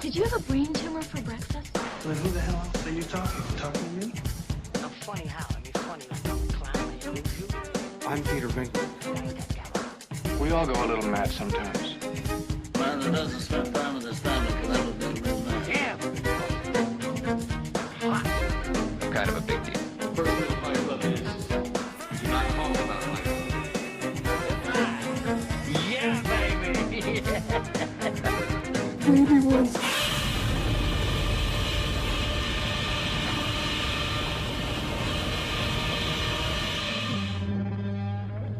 Did you have a brain tumor for breakfast? Well, who the hell else are you talking to? Talking to me? I'm funny how? I mean, funny like a clown. You know? I'm Peter Venkman. We all go a little mad sometimes. Man that doesn't spend time with his family can never be a real man. Yeah. I'm kind of a big deal. First rule of Fight Club is do not talk about Fight Club. Yeah, baby. Baby ones.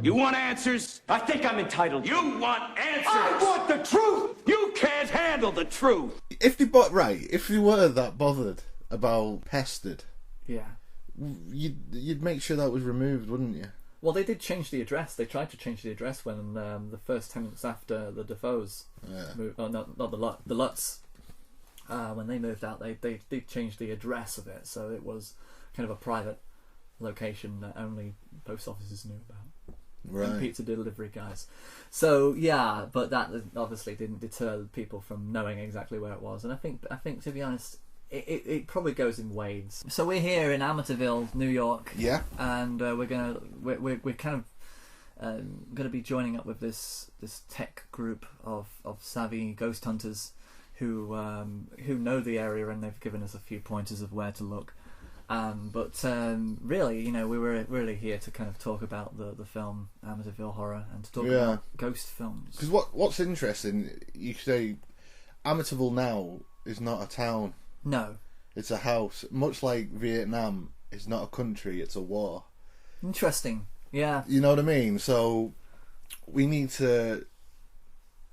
You want answers? I think I'm entitled. You want answers? I want the truth! You can't handle the truth! If they were that bothered about Pestered, Yeah. you'd make sure that was removed, wouldn't you? Well, they did change the address. They tried to change the address when the first tenants after the Defoes moved. Oh, not the Lutz. When they moved out, they did change the address of it, so it was kind of a private location that only post offices knew about. Right. And pizza delivery guys. So yeah, but that obviously didn't deter people from knowing exactly where it was. And I think to be honest, it probably goes in waves. So we're here in Amityville, New York. Yeah. And we're kind of gonna be joining up with this tech group of savvy ghost hunters who know the area, and they've given us a few pointers of where to look. But really, you know, we were really here to kind of talk about the film Amityville Horror and to talk about ghost films. Because what's interesting, you say Amityville now is not a town. No. It's a house. Much like Vietnam is not a country, it's a war. Interesting. Yeah. You know what I mean? So we need to...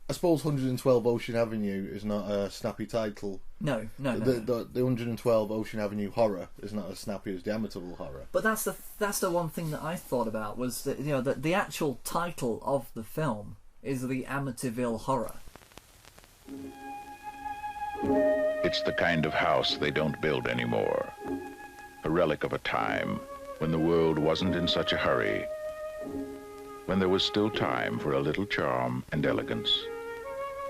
I suppose 112 Ocean Avenue is not a snappy title. No. The 112 Ocean Avenue Horror is not as snappy as the Amityville Horror. But that's the one thing that I thought about was that, you know, that the actual title of the film is the Amityville Horror. It's the kind of house they don't build anymore. A relic of a time when the world wasn't in such a hurry, when there was still time for a little charm and elegance.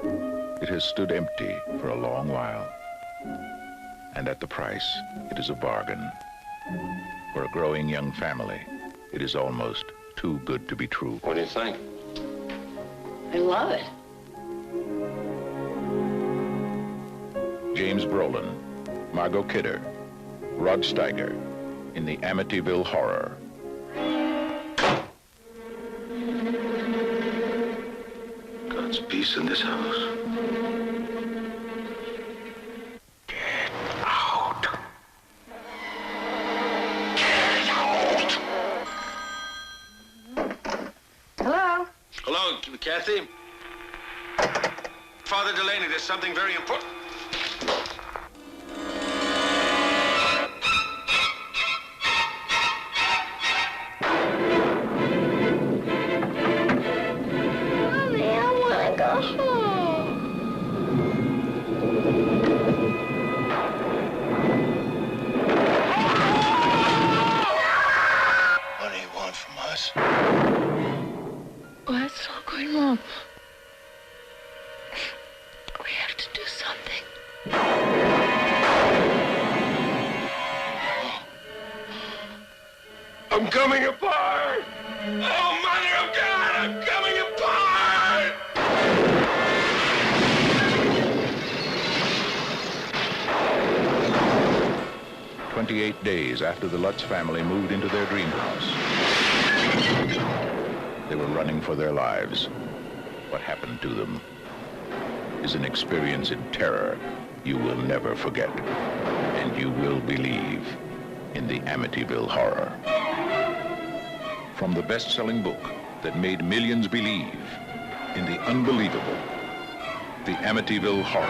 It has stood empty for a long while, and at the price, it is a bargain. For a growing young family, it is almost too good to be true. What do you think? I love it. James Brolin, Margot Kidder, Rod Steiger in the Amityville Horror. God's peace in this house. Get out! Hello? Hello, Kathy? Father Delaney, there's something very important. Mommy, I want to go home. What do you want from us? What's all going on? We have to do something. I'm coming apart! Oh, Mother of God, I'm coming apart! 28 days after the Lutz family moved into their dream house, they were running for their lives. What happened to them is an experience in terror you will never forget, and you will believe in the Amityville Horror. From the best-selling book that made millions believe in the unbelievable, the Amityville Horror.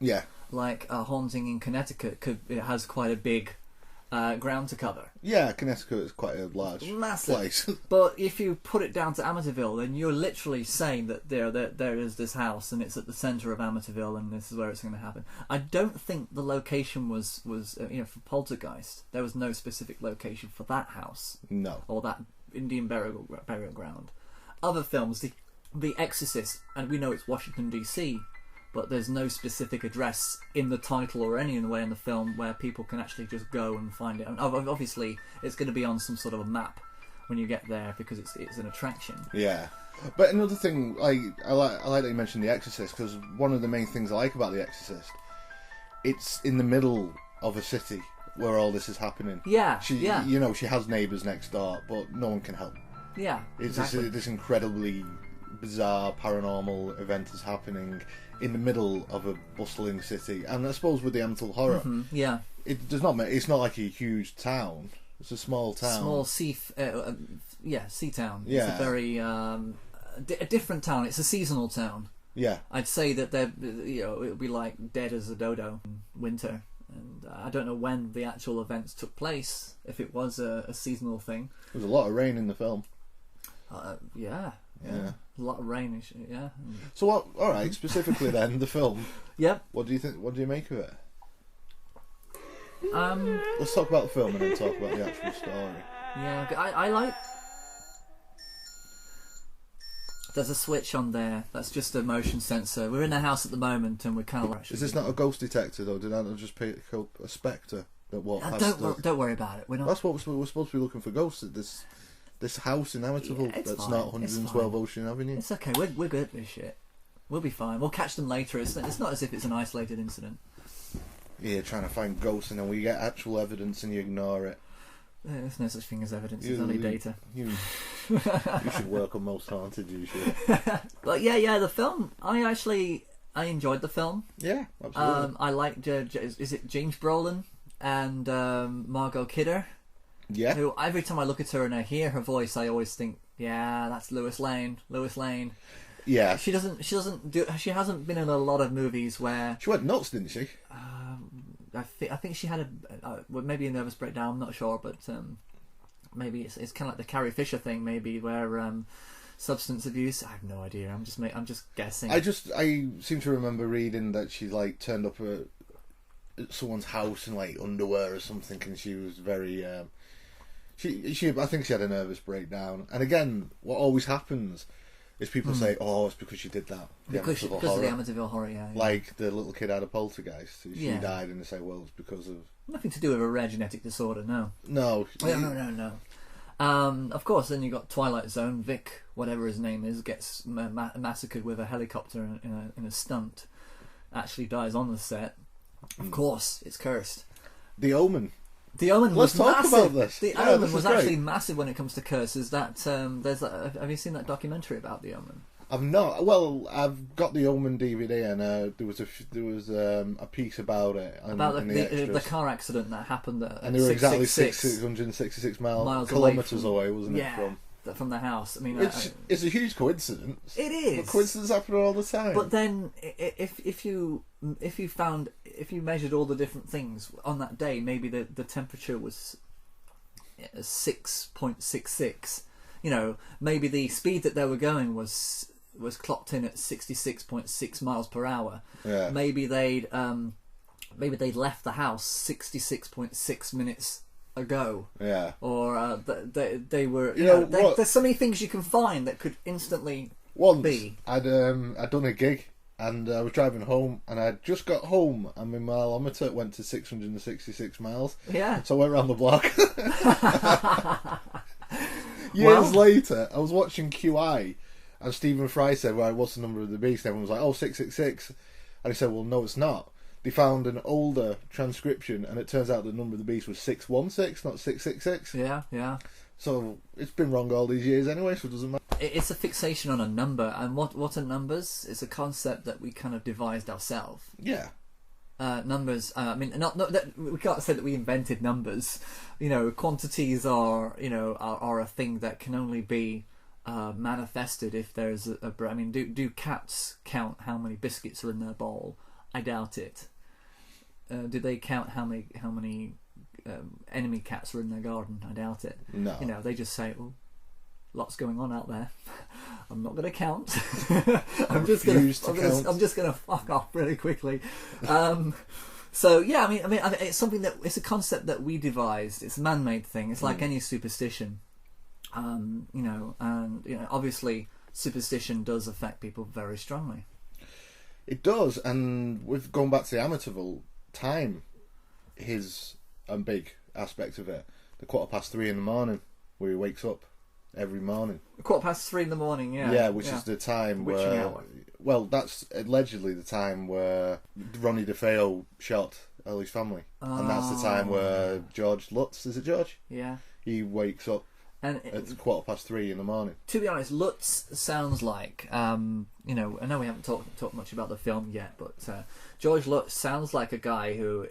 Yeah. Like Haunting in Connecticut, it has quite a big ground to cover. Yeah, Connecticut is quite a large Massive. place. But if you put it down to Amityville, then you're literally saying that there is this house and it's at the centre of Amityville and this is where it's going to happen. I don't think the location was for Poltergeist. There was no specific location for that house. No. Or that Indian burial ground. Other films, The Exorcist, and we know it's Washington DC, but there's no specific address in the title or any way in the film where people can actually just go and find it. And obviously, it's going to be on some sort of a map when you get there because it's an attraction. Yeah. But another thing, I like that you mentioned The Exorcist, because one of the main things I like about The Exorcist, it's in the middle of a city where all this is happening. Yeah, she has neighbours next door, but no one can help. Yeah, it's exactly. this incredibly bizarre paranormal event is happening in the middle of a bustling city, and I suppose with the Amityville Horror, yeah, it's not like a huge town. It's a small town, sea town. Yeah, it's a very a different town. It's a seasonal town. Yeah, I'd say that it'll be like dead as a dodo in winter, and I don't know when the actual events took place. If it was a seasonal thing, there's a lot of rain in the film. Yeah. A lot of rain. Yeah. So what? All right. Specifically, then the film. Yep. What do you think? What do you make of it? Let's talk about the film and then talk about the actual story. Yeah, I like. There's a switch on there. That's just a motion sensor. We're in a house at the moment, and we're kind of. Is this not a ghost detector though? Did I not just pick up a spectre that what? Don't worry about it. We're not. That's what we're supposed to be looking for. Ghosts at this house in Amityville that's fine. not 112 Ocean Avenue. It's okay. We're good at this shit. We'll be fine. We'll catch them later. It's not as if it's an isolated incident. Yeah, trying to find ghosts, and then we get actual evidence, and you ignore it. There's no such thing as evidence. It's only data. You should work on Most Haunted. You should. But yeah. The film. I enjoyed the film. Yeah, absolutely. I liked. Is it James Brolin and Margot Kidder? Yeah. Who every time I look at her and I hear her voice, I always think, yeah, that's Lois Lane. Lois Lane. Yeah. She hasn't been in a lot of movies where she went nuts, didn't she? I think she had maybe a nervous breakdown. I'm not sure, but maybe it's kind of like the Carrie Fisher thing, maybe where substance abuse. I have no idea. I'm just guessing. I seem to remember reading that she like turned up at someone's house in like underwear or something, and she was very. I think she had a nervous breakdown. And again, what always happens is people say, "Oh, it's because she did that." Because of the Amityville Horror, yeah. Like the little kid had a poltergeist. She died, and they say, "Well, it's because of..." Nothing to do with a rare genetic disorder, no. No. No. Of course, then you got Twilight Zone. Vic, whatever his name is, gets massacred with a helicopter in a stunt. Actually dies on the set. Of course, it's cursed. The Omen. The Omen was massive. About this. The Omen was actually massive when it comes to curses. That have you seen that documentary about The Omen? I've not. Well, I've got the Omen DVD, and there was a piece about it. About the car accident that happened and they were exactly 666 kilometres away, wasn't it? From the house. I mean, it's a huge coincidence. It is. But coincidences happen all the time. But then, if you measured all the different things on that day, maybe the temperature was 6.66. You know, maybe the speed that they were going was clocked in at 66.6 miles per hour. Yeah. Maybe they'd left the house 66.6 minutes ago. Yeah. Or they were. There's so many things you can find that could instantly be. I'd done a gig, and I was driving home, and I'd just got home, and my mileometer went to 666 miles. Yeah. So I went around the block. Years later, I was watching QI, and Stephen Fry said, "Well, what's the number of the beast?" And everyone was like, "Oh, 666." And he said, "Well, no, it's not." They found an older transcription, and it turns out the number of the beast was 616, not 666. Yeah. So it's been wrong all these years anyway, so it doesn't matter. It's a fixation on a number, and what are numbers? It's a concept that we kind of devised ourselves. Yeah. Numbers. I mean, not that we can't say that we invented numbers. You know, quantities are a thing that can only be manifested if there's I mean, do cats count how many biscuits are in their bowl? I doubt it. Do they count how many enemy cats are in their garden. I doubt it. No. You know, they just say, "Well, lots going on out there. I'm not going to count. I'm just going to fuck off really quickly." So yeah, I mean, it's something it's a concept that we devised. It's a man-made thing. It's like any superstition, you know, and you know, obviously, superstition does affect people very strongly. It does, and with going back to the Amityville, time is a big aspect of it. The 3:15 in the morning, where he wakes up every morning. 3:15 in the morning, yeah. Yeah, which is the time Witching where... hour. Well, that's allegedly the time where Ronnie DeFeo shot Ellie's family. And that's the time where George Lutz, is it George? Yeah. He wakes up and at 3:15 in the morning. To be honest, Lutz sounds like, you know, I know we haven't talked much about the film yet, but George Lutz sounds like a guy who,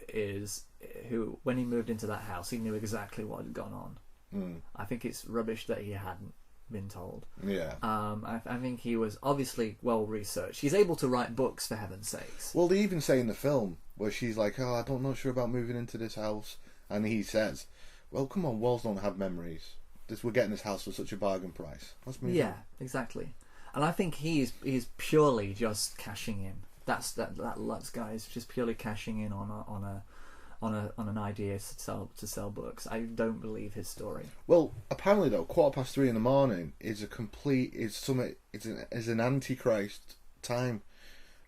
when he moved into that house, he knew exactly what had gone on. I think it's rubbish that he hadn't been told. Yeah. I think he was obviously well researched. He's able to write books, for heaven's sakes. Well, they even say in the film where she's like, "Oh, I'm not sure about moving into this house," and he says, "Well, come on, walls don't have memories. We're getting this house for such a bargain price. Let's move." Yeah, exactly. And I think he's purely just cashing in. That Lutz guy is just purely cashing in on an idea to sell books. I don't believe his story. Well, apparently though, 3:15 in the morning is an antichrist time,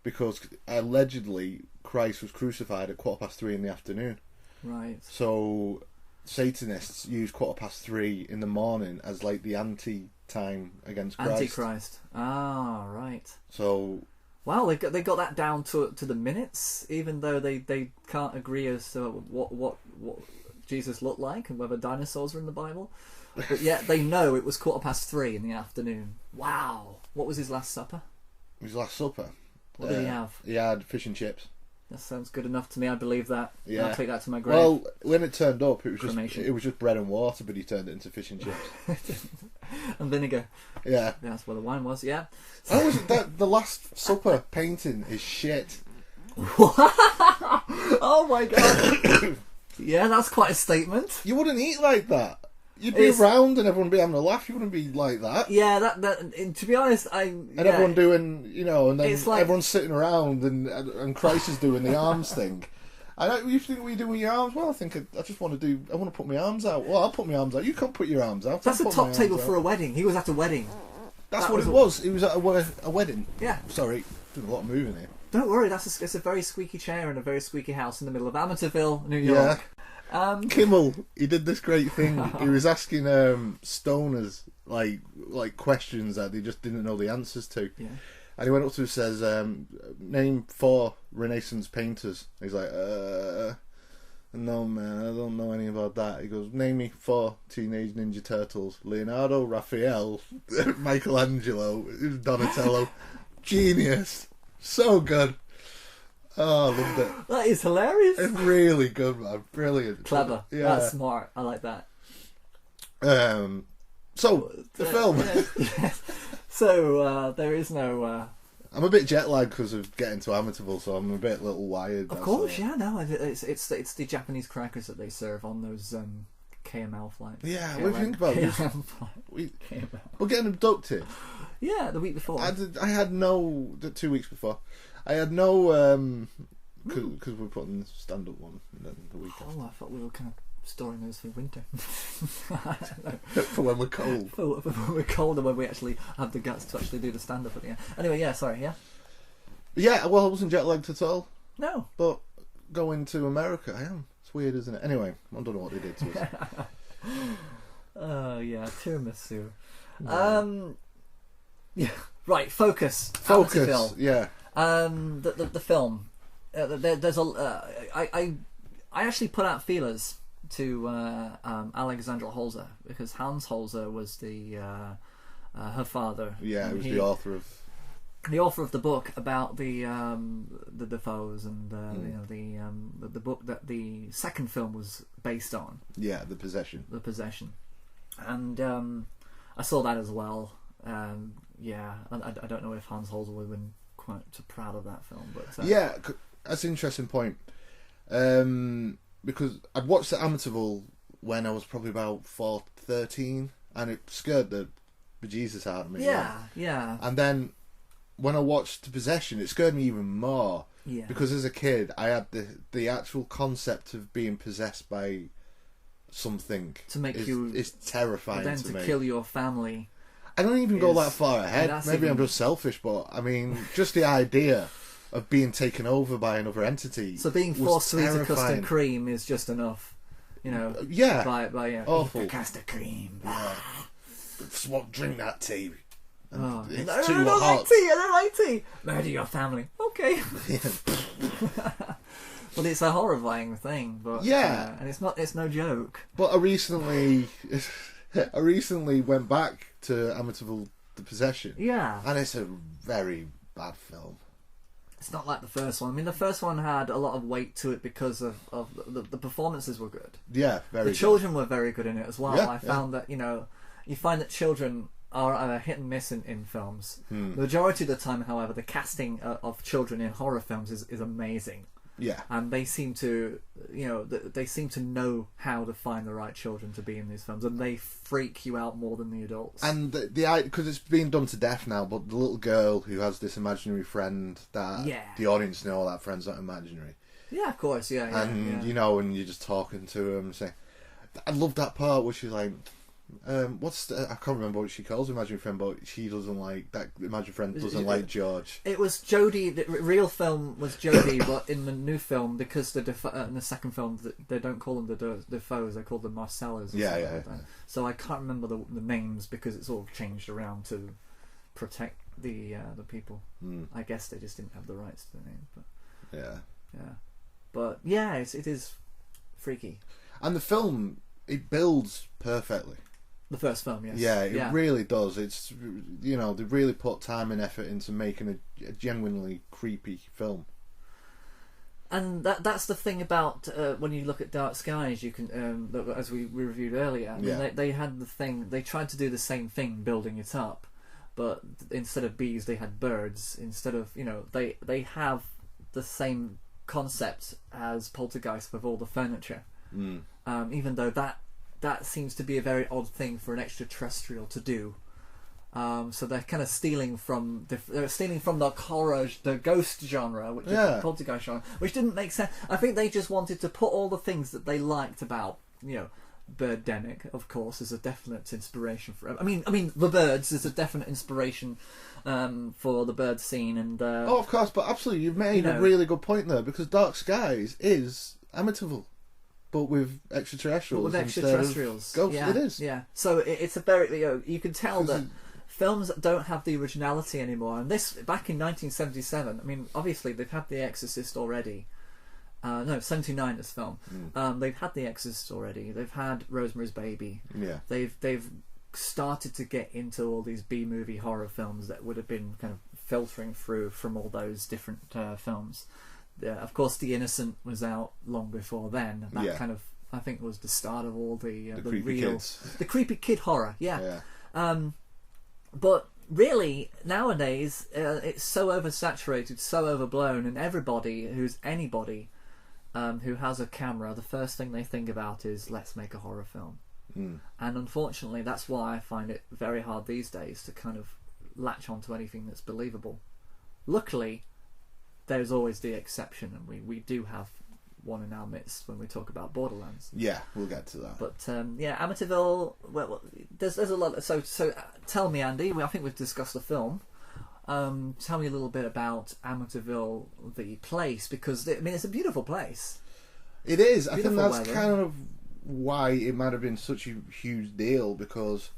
because allegedly Christ was crucified at 3:15 in the afternoon. Right. So Satanists use 3:15 in the morning as like the anti-time against Christ. Antichrist. Ah, right. So. Wow, they got that down to the minutes, even though they can't agree as to what Jesus looked like and whether dinosaurs are in the Bible. But yet they know it was 3:15 in the afternoon. Wow. What was his last supper? His last supper? What did he have? He had fish and chips. That sounds good enough to me. I believe that. Yeah. I'll take that to my grave. Well, when it turned up, it was just bread and water, but he turned it into fish and chips. And vinegar. Yeah. That's where the wine was. Yeah. The Last Supper painting is shit. Oh my god. Yeah, that's quite a statement. You wouldn't eat like that. You'd be around and everyone would be having a laugh. You wouldn't be like that. Yeah, that to be honest, everyone doing, you know, and then everyone's sitting around and Christ is doing the arms thing. You think what you do with your arms? Well, I just want to put my arms out. Well, I'll put my arms out. You can't put your arms out. That's a top table for a wedding. He was at a wedding. That's what it was. He was at a wedding. Yeah. Sorry, doing a lot of moving here. Don't worry, it's a very squeaky chair in a very squeaky house in the middle of Amityville, New York. Yeah. Kimmel, he did this great thing. He was asking stoners like questions that they just didn't know the answers to. Yeah. And he went up to him and says, "Name 4 Renaissance painters." He's like, "No man, I don't know any about that." He goes, "Name me 4 Teenage Ninja Turtles: Leonardo, Raphael, Michelangelo, Donatello." Genius, so good. Oh, I loved it. That is hilarious. It's really good, man. Brilliant. Clever. Yeah. That's smart. I like that. So, the film. Yeah. So, there is no... I'm a bit jet lagged because of getting to Amityville, so I'm a little wired. Of course, yeah, no. It's the Japanese crackers that they serve on those KML flights. Yeah, what do you think about this? We're getting abducted. Yeah, the week before. I had no... 2 weeks before. I had no... Because we're putting the stand-up one and then the week after. Oh, I thought we were kind of storing those for winter. I don't know. For when we're cold. For when we're cold and when we actually have the guts to actually do the stand-up at the end. Anyway, yeah, sorry, yeah? Yeah, well, I wasn't jet-lagged at all. No. But going to America, I am. It's weird, isn't it? Anyway, I don't know what they did to us. Oh, yeah, tiramisu. Yeah. Yeah, right, focus. Focus, yeah. The film. There's I actually put out feelers to Alexandra Holzer because Hans Holzer was her father. Yeah, he was the author of the book about the Defoes and the book that the second film was based on. Yeah, The Possession. And I saw that as well. Yeah, I don't know if Hans Holzer would have been quite so proud of that film, but yeah, that's an interesting point. because I'd watched the Amityville when I was probably about 13, and it scared the bejesus out of me. Yeah. And then when I watched Possession, it scared me even more. Yeah. Because as a kid, I had the actual concept of being possessed by something to make is terrifying then to me. Kill your family. I don't even go that far ahead. Maybe I'm even... just selfish, but I mean, just the idea of being taken over by another entity. So being forced to eat a custard cream is just enough, you know. Yeah. By awful. Eat the custard cream. Yeah. Drink that tea. Oh, it's I too don't hot. like tea. I don't like tea. Murder your family. Okay. Well, it's a horrifying thing, but and it's no joke. But I recently went back to Amityville: The Possession. Yeah. And it's a very bad film. It's not like the first one. I mean, the first one had a lot of weight to it because of the performances were good. Yeah, very. The children were very good in it as well. Yeah, I found that you find that children are hit and miss in films. The majority of the time, however, the casting of children in horror films is amazing. Yeah, and they seem to, they seem to know how to find the right children to be in these films, and they freak you out more than the adults. And because it's been done to death now, but the little girl who has this imaginary friend that the audience know that friend's not imaginary. Yeah, of course, yeah. And and you're just talking to him, saying, I love that part where she's like, I can't remember what she calls imaginary friend, but she doesn't like that imaginary friend doesn't like George. It was Jodie. The real film was Jodie, but in the new film, because in the second film they don't call them the Defoes, they call them Marcellas. Yeah. So I can't remember the names because it's all changed around to protect the people. I guess they just didn't have the rights to the name. But but it is freaky. And the film, it builds perfectly. The first film, yes. Yeah, it really does. It's they really put time and effort into making a genuinely creepy film. And that's the thing about when you look at Dark Skies, you can as we reviewed earlier. I mean, they had the thing. They tried to do the same thing, building it up, but instead of bees, they had birds. Instead of they have the same concept as Poltergeist with all the furniture. Even though that seems to be a very odd thing for an extraterrestrial to do. So they're kind of stealing from the horror, the ghost genre, which is the Poltergeist genre, which didn't make sense. I think they just wanted to put all the things that they liked about, Birdemic, of course, is a definite inspiration for. I mean, The Birds is a definite inspiration for the bird scene, and of course, but absolutely, you've made a really good point there, because Dark Skies is Amityville. But with extraterrestrials. Ghosts, it is. Yeah. So it's a very you can tell that films don't have the originality anymore. And this back in 1977. I mean, obviously they've had The Exorcist already. 79 this film. They've had The Exorcist already. They've had Rosemary's Baby. Yeah. They've started to get into all these B-movie horror films that would have been kind of filtering through from all those different films. Of course, The Innocent was out long before then. That kind of, I think, was the start of all the real kids. The creepy kid horror. Yeah. But really, nowadays, it's so oversaturated, so overblown, and anybody who has a camera, the first thing they think about is, let's make a horror film. And unfortunately, that's why I find it very hard these days to kind of latch onto anything that's believable. Luckily, there's always the exception, and we do have one in our midst when we talk about Borderlands. Yeah, we'll get to that. But Amityville. Well, there's a lot. So tell me, Andy. I think we've discussed the film. Tell me a little bit about Amityville, the place, because it's a beautiful place. It is. I think that's weather. kind of why it might have been such a huge deal, because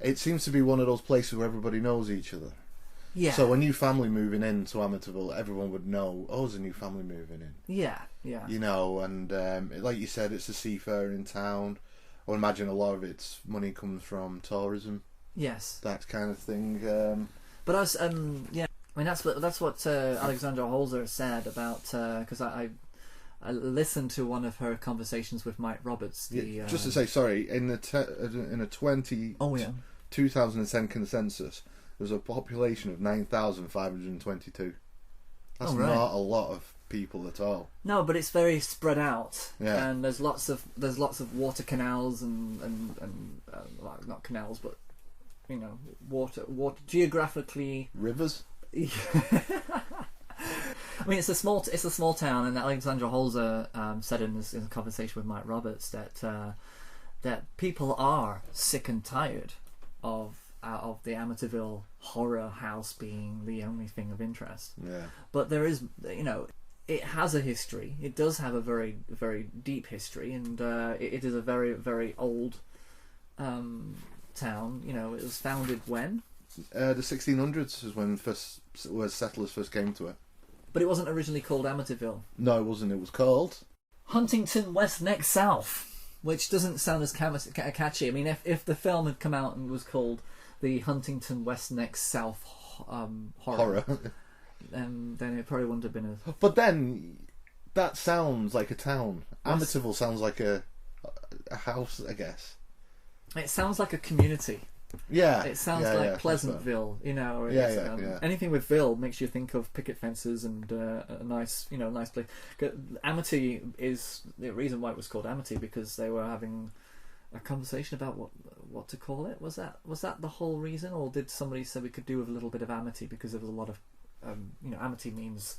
it seems to be one of those places where everybody knows each other. Yeah. So a new family moving into Amityville, everyone would know, there's a new family moving in. Yeah. And like you said, it's a seafaring town. I would imagine a lot of its money comes from tourism. Yes. That kind of thing. But I was, I mean, that's what Alexandra Holzer said about, because I listened to one of her conversations with Mike Roberts. Just to say, sorry, in a 2010 consensus, there was a population of 9,522. That's not a lot of people at all. No, but it's very spread out, Yeah. and there's lots of water canals and well, not canals, but water geographically. Rivers. I mean, it's a small town, and Alexandra Holzer said in a conversation with Mike Roberts that people are sick and tired of the Amityville horror house being the only thing of interest. Yeah. But there is, it has a history. It does have a very, very deep history, and it is a very, very old town. It was founded when? The 1600s is when settlers first came to it. But it wasn't originally called Amityville. No, it wasn't. It was called Huntington West Neck South, which doesn't sound as catchy. I mean, if the film had come out and was called the Huntington West Neck South horror. Then it probably wouldn't have been as... But then, that sounds like a town. Amityville sounds like a house, I guess. It sounds like a community. Yeah. It sounds like Pleasantville, Yeah. Anything with Ville makes you think of picket fences and a nice place. Amity is the reason why it was called Amity, because they were having a conversation about what to call it. Was that the whole reason, or did somebody say we could do with a little bit of amity because there was a lot of amity means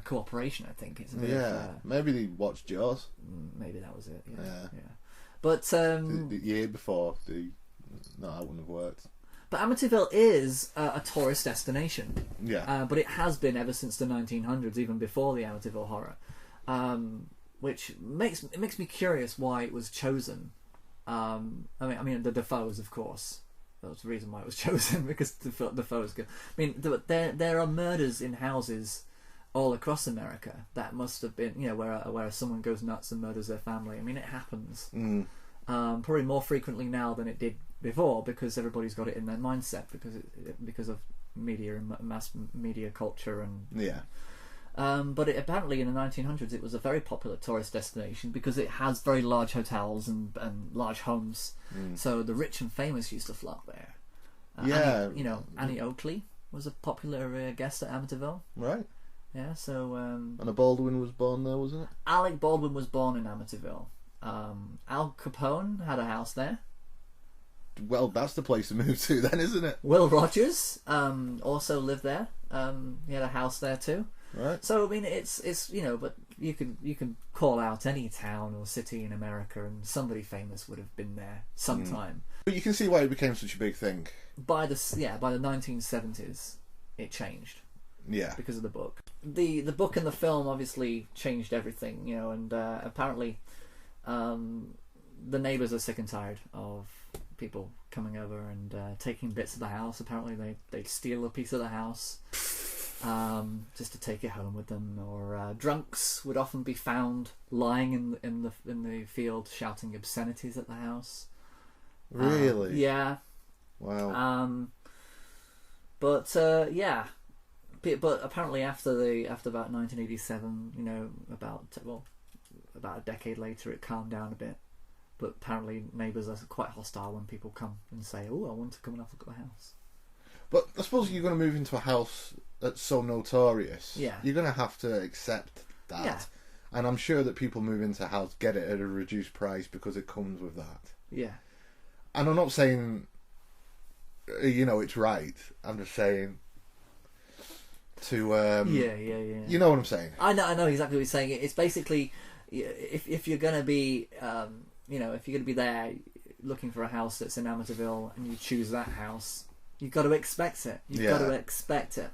cooperation, I think. It's a bit of, maybe they watched Jaws. Maybe that was it. Yeah. But the year before, no, that wouldn't have worked. But Amityville is a tourist destination. Yeah. But it has been ever since the 1900s, even before the Amityville horror, which makes me curious why it was chosen. I mean, the Defoes, of course. That was the reason why it was chosen, because Defoe is good. I mean, there are murders in houses all across America that must have been, where someone goes nuts and murders their family. I mean, it happens. Probably more frequently now than it did before, because everybody's got it in their mindset because of media and mass media culture and but apparently in the 1900s it was a very popular tourist destination because it has very large hotels and large homes. So the rich and famous used to flock there. Annie Oakley was a popular guest at Amityville. Right. Yeah. So and a Baldwin was born there, wasn't it? Alec Baldwin was born in Amityville. Al Capone had a house there. Well, that's the place to move to then, isn't it? Will Rogers also lived there. He had a house there too. Right. So I mean, it's but you can call out any town or city in America, and somebody famous would have been there sometime. But you can see why it became such a big thing. By the 1970s, it changed. Yeah. Because of the book. The book and the film obviously changed everything, and apparently, the neighbours are sick and tired of people coming over and taking bits of the house. Apparently, they steal a piece of the house. Just to take it home with them, or drunks would often be found lying in the field shouting obscenities at the house. Really? Yeah. Wow. But apparently after about 1987, about a decade later, it calmed down a bit. But apparently neighbours are quite hostile when people come and say, "Oh, I want to come and have a look at the house." But I suppose you're going to move into a house that's so notorious. Yeah. You're going to have to accept that. Yeah. And I'm sure that people move into a house, get it at a reduced price because it comes with that. Yeah. And I'm not saying, it's right. I'm just saying to... Yeah. You know what I'm saying? I know exactly what you're saying. It's basically, if you're going to be, if you're going to be there looking for a house that's in Amityville and you choose that house... You've got to expect it. You've got to expect it.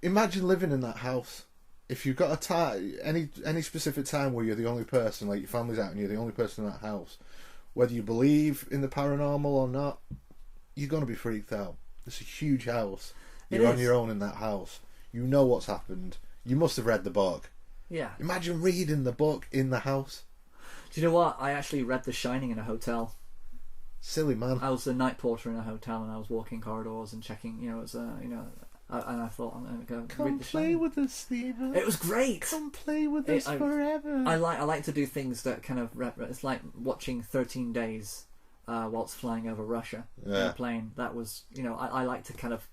Imagine living in that house. If you've got a time, any specific time where you're the only person, like your family's out and you're the only person in that house, whether you believe in the paranormal or not, you're going to be freaked out. It's a huge house. You're on your own in that house. You know what's happened. You must have read the book. Yeah. Imagine reading the book in the house. Do you know what? I actually read The Shining in a hotel. Silly man. I was a night porter in a hotel, and I was walking corridors and checking. And I thought, I'm going to go Come read The play Shining. with us, Stephen. It was great. Come play with us forever. I like to do things that kind of it's like watching 13 Days whilst flying over Russia in a plane. That was I like to kind of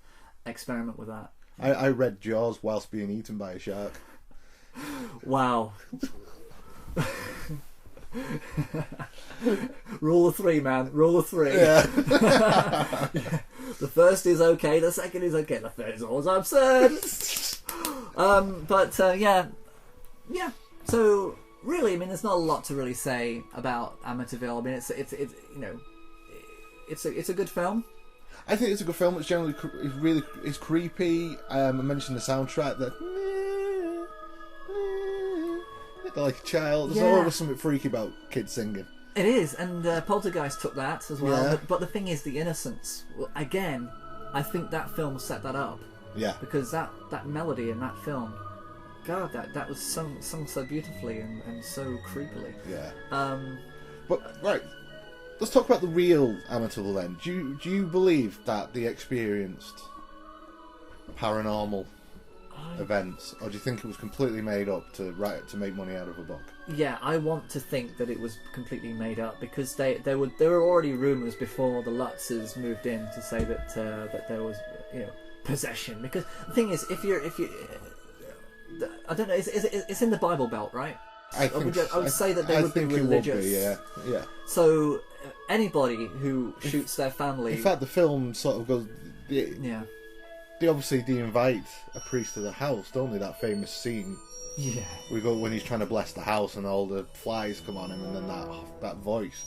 experiment with that. I read Jaws whilst being eaten by a shark. Wow. Rule of 3, man. Rule of 3. Yeah. The first is okay, the second is okay, the third is always absurd. Yeah. So really, I mean, there's not a lot to really say about Amityville. I mean, it's you know, it's a good film. I think it's a good film. It's generally it's creepy. I mentioned the soundtrack that like a child. There's always something freaky about kids singing. It is, and Poltergeist took that as well. Yeah. But the thing is, the innocence. Well, again, I think that film set that up. Yeah. Because that melody in that film, God, that was sung so beautifully and so creepily. Yeah. But right, let's talk about the real Amityville then. Do you believe that they experienced paranormal events, or do you think it was completely made up to make money out of a book? Yeah, I want to think that it was completely made up, because there were already rumours before the Lutzes moved in to say that there was, you know, possession. Because the thing is, if you I don't know, it's in the Bible Belt, right? I would say that they would be religious. Yeah. So anybody who shoots their family. In fact, the film sort of goes. Yeah. They obviously invite a priest to the house, don't they? That famous scene. Yeah. We go when he's trying to bless the house and all the flies come on him, and then that voice.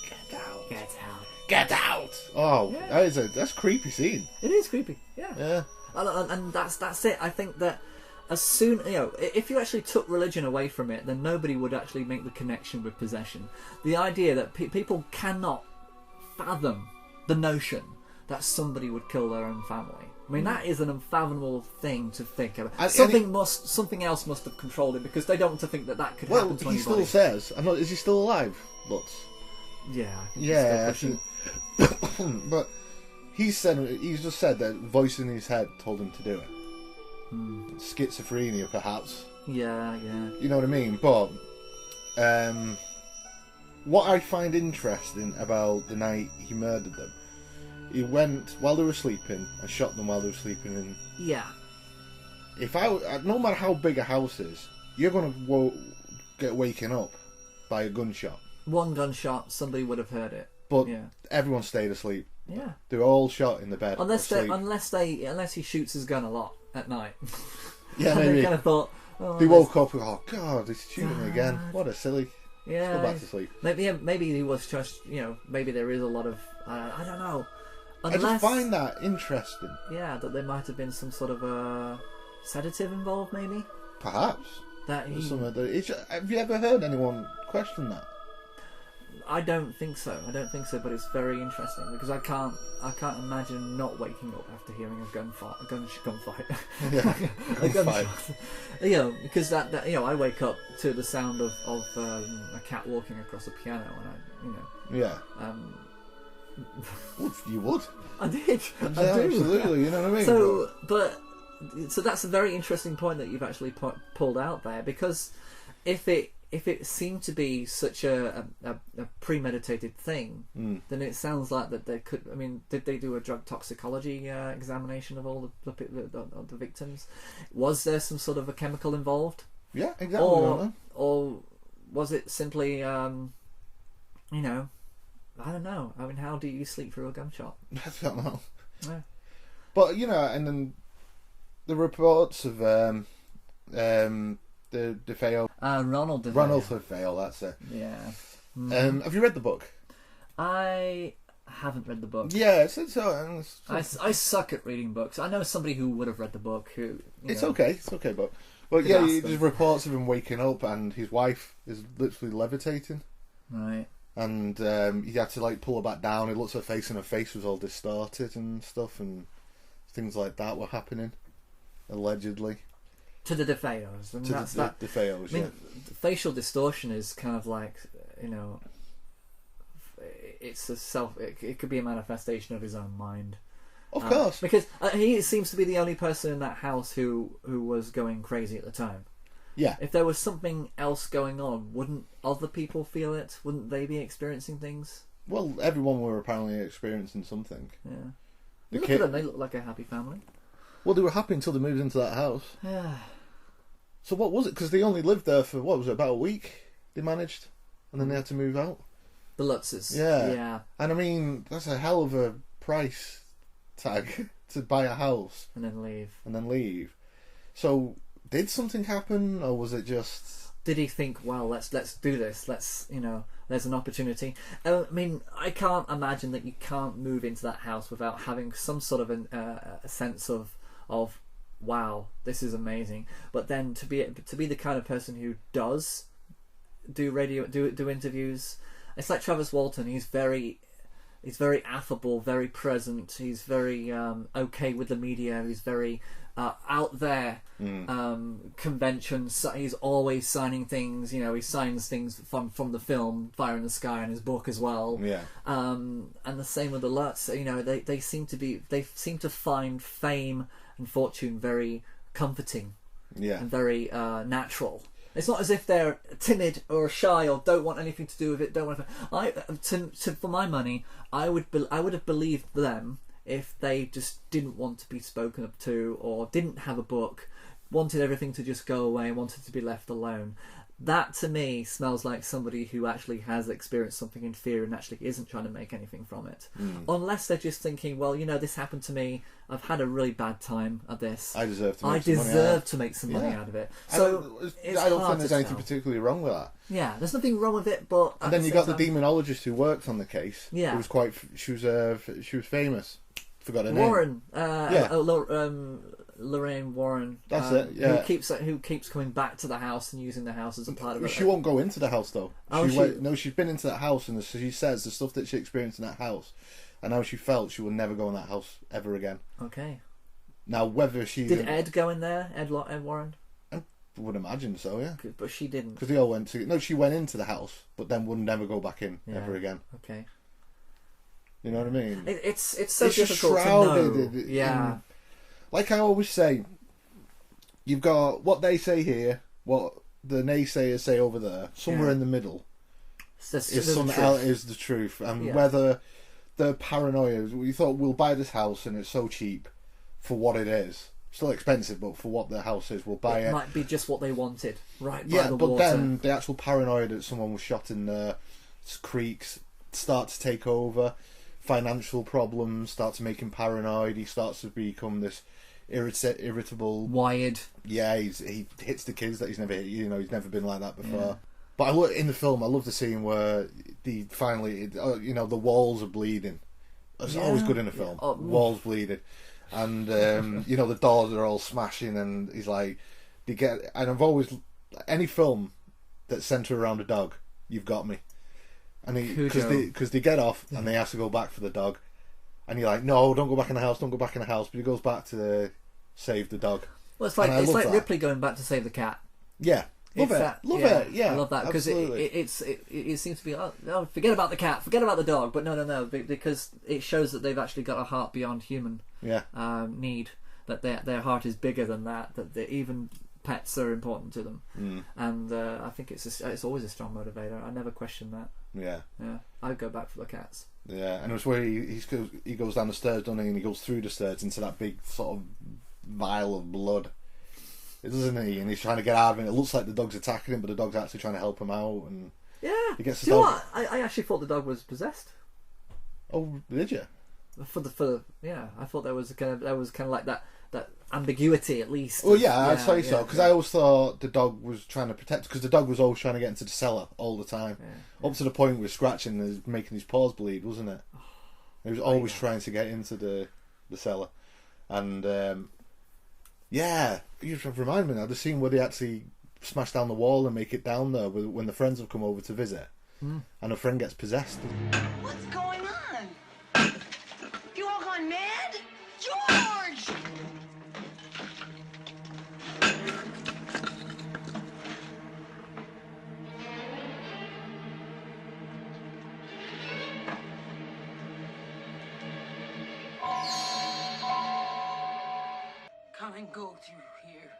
Get out. Get out. Get out. Oh, yeah. That's a creepy scene. It is creepy. Yeah. Yeah. And that's it. I think that as soon, you know, if you actually took religion away from it, then nobody would actually make the connection with possession. The idea that people cannot fathom the notion that somebody would kill their own family. I mean, that is an unfathomable thing to think about. Something else must have controlled it, because they don't want to think that could happen to anybody. Well, he still says, is he still alive, Lutz? Yeah. Yeah. But he's just said that voice in his head told him to do it. Schizophrenia, perhaps. Yeah. You know what I mean? But what I find interesting about the night he murdered them, he went while they were sleeping and shot them while they were sleeping. And yeah. No matter how big a house is, you're gonna get waken up by a gunshot. One gunshot, somebody would have heard it. But everyone stayed asleep. Yeah. They were all shot in the bed. Unless he shoots his gun a lot at night. Yeah, and maybe. They kind of thought. They woke up and God, he's shooting me again. What a silly. Yeah. Let's go back to sleep. Maybe he was just, you know, maybe there is a lot of I don't know. I just find that interesting. Yeah, that there might have been some sort of a sedative involved, maybe. Perhaps. Have you ever heard anyone question that? I don't think so. But it's very interesting, because I can't imagine not waking up after hearing a gunfight. Yeah, a gunshot. You know, because that you know, I wake up to the sound of a cat walking across a piano, and Yeah. You would. I did. I do. Absolutely. You know what I mean? So that's a very interesting point that you've actually pulled out there, because if it seemed to be such a premeditated thing, then it sounds like that there could. I mean, did they do a drug toxicology examination of all the victims? Was there some sort of a chemical involved? Yeah, exactly. Or was it simply, you know? I don't know. I mean, how do you sleep through a gunshot? I don't know. Yeah. But, you know, and then the reports of the DeFeo. Ronald DeFeo, that's it. Yeah. Have you read the book? I haven't read the book. Yeah, I suck at reading books. I know somebody who would have read the book who... It's okay, but... Well, yeah, there's reports of him waking up and his wife is literally levitating. Right. And he had to pull her back down. It looks her face, and her face was all distorted and stuff, and things like that were happening, allegedly. To the DeFeos. And that's the DeFeos, yeah. Facial distortion is kind of like, you know, it's it could be a manifestation of his own mind. Of course. Because he seems to be the only person in that house who was going crazy at the time. Yeah. If there was something else going on, wouldn't other people feel it? Wouldn't they be experiencing things? Well, everyone were apparently experiencing something. Yeah. Look at them, they look like a happy family. Well, they were happy until they moved into that house. Yeah. So what was it? Because they only lived there for, what was it, about a week? They managed? And then they had to move out? The Lutzes. Yeah. Yeah. And I mean, that's a hell of a price tag to buy a house. And then leave. So, did something happen, or was it just... Did he think, well, let's do this, there's an opportunity. I mean, I can't imagine that you can't move into that house without having some sort of a sense of wow, this is amazing. But then to be the kind of person who does do interviews, it's like Travis Walton. He's very affable, very present. He's very okay with the media. He's very out there. Conventions. He's always signing things. He signs things from the film Fire in the Sky and his book as well. Yeah. And the same with the Lutz. They seem to find fame and fortune very comforting. Yeah. And very natural. It's not as if they're timid or shy or don't want anything to do with it. For my money, I would have believed them if they just didn't want to be spoken up to or didn't have a book, wanted everything to just go away and wanted to be left alone. That to me smells like somebody who actually has experienced something in fear and actually isn't trying to make anything from it. Unless they're just thinking, well, this happened to me. I've had a really bad time at this. I deserve to make some money out of it. So I don't think there's anything particularly wrong with that. Yeah, there's nothing wrong with it, but and then you got the demonologist who worked on the case. Yeah, who was she was famous. Forgot her name. Warren. Lorraine Warren. That's it. Yeah. Who keeps coming back to the house and using the house as a part of it. She won't go into the house though. No, she's been into that house, and she says the stuff that she experienced in that house, and how she felt she will never go in that house ever again. Okay. Now whether she did Ed go in there? Ed Warren. I would imagine so. Yeah. But she didn't. Because they all went to. No, she went into the house, but then would never go back in ever again. Okay. You know what I mean? It's so difficult to know. Yeah. Like I always say, you've got what they say here, what the naysayers say over there. Somewhere in the middle is the truth. And whether the paranoia, we thought we'll buy this house and it's so cheap for what it is. Still expensive, but for what the house is, we'll buy it. It might be just what they wanted, right by the but water. Then the actual paranoia that someone was shot in the creeks start to take over. Financial problems start to make him paranoid. He starts to become this irritable, wired. Yeah, he hits the kids that he's never hit. He's never been like that before. Yeah. But in the film, I love the scene where the walls are bleeding. It's always good in a film. Walls bleeding, and the doors are all smashing, and he's like, and I've always any film that's centered around a dog, you've got me. And because they get off and they have to go back for the dog, and you're like, no, don't go back in the house, but he goes back to save the dog. Well, it's like Ripley going back to save the cat. Yeah, love it. Yeah, I love that because it seems to be forget about the cat, forget about the dog, but no, because it shows that they've actually got a heart beyond human need, that their heart is bigger than that even pets are important to them, and I think it's always a strong motivator. I never question that. Yeah, I'd go back for the cats. Yeah, and it was where he goes down the stairs, doesn't he? And he goes through the stairs into that big sort of vial of blood, doesn't he? And he's trying to get out of it. It looks like the dog's attacking him, but the dog's actually trying to help him out. And he gets the dog. What? I actually thought the dog was possessed. Oh, did you? I thought there was kind of like that ambiguity at least. Well, I'd say so, because I always thought the dog was trying to protect, because the dog was always trying to get into the cellar all the time, up to the point where scratching and making his paws bleed, wasn't it? He was always trying to get into the cellar, and you just remind me now the scene where they actually smash down the wall and make it down there when the friends have come over to visit, and a friend gets possessed. What's going on? You all gone mad, George? Come and go through here.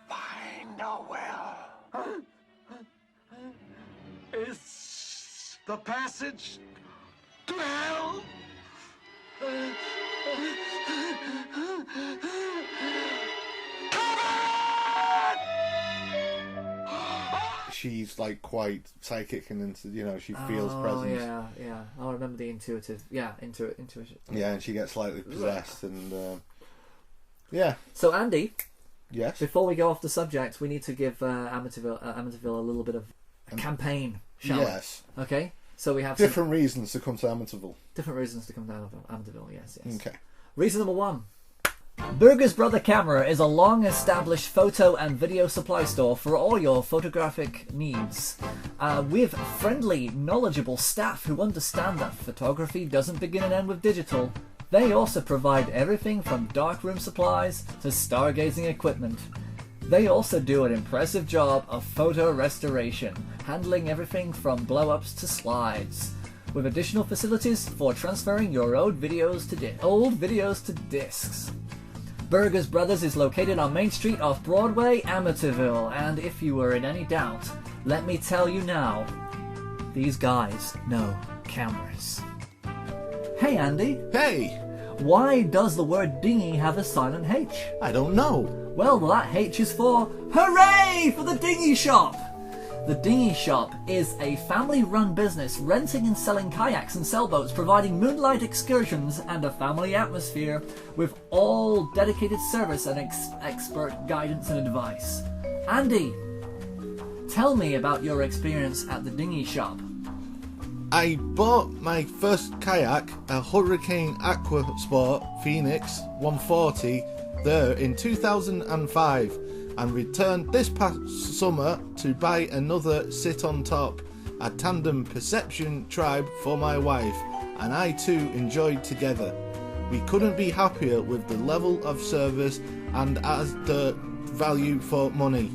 Fire. know well. It's the passage to hell. She's like quite psychic and she feels presence. Yeah. I remember the intuition. Yeah, and she gets slightly possessed, and yeah. So Andy, yes. Before we go off the subject, we need to give Amityville a little bit of a campaign, shall we? Yes. Okay. So we have different reasons to come to Amityville. Different reasons to come down to Amityville. Yes. Okay. Reason number 1. Burger's Brother Camera is a long-established photo and video supply store for all your photographic needs. With friendly, knowledgeable staff who understand that photography doesn't begin and end with digital. They also provide everything from darkroom supplies to stargazing equipment. They also do an impressive job of photo restoration, handling everything from blow-ups to slides, with additional facilities for transferring your old videos to discs. Burgers Brothers is located on Main Street off Broadway, Amityville, and if you were in any doubt, let me tell you now, these guys know cameras. Hey Andy. Hey! Why does the word dinghy have a silent H? I don't know. Well, that H is for hooray for the dinghy shop! The Dinghy Shop is a family-run business renting and selling kayaks and sailboats, providing moonlight excursions and a family atmosphere with all dedicated service and expert guidance and advice. Andy, tell me about your experience at the Dinghy Shop. I bought my first kayak, a Hurricane Aqua Sport Phoenix 140, there in 2005. And returned this past summer to buy another Sit on Top, a tandem perception tribe for my wife, and I too enjoyed together. We couldn't be happier with the level of service and as the value for money.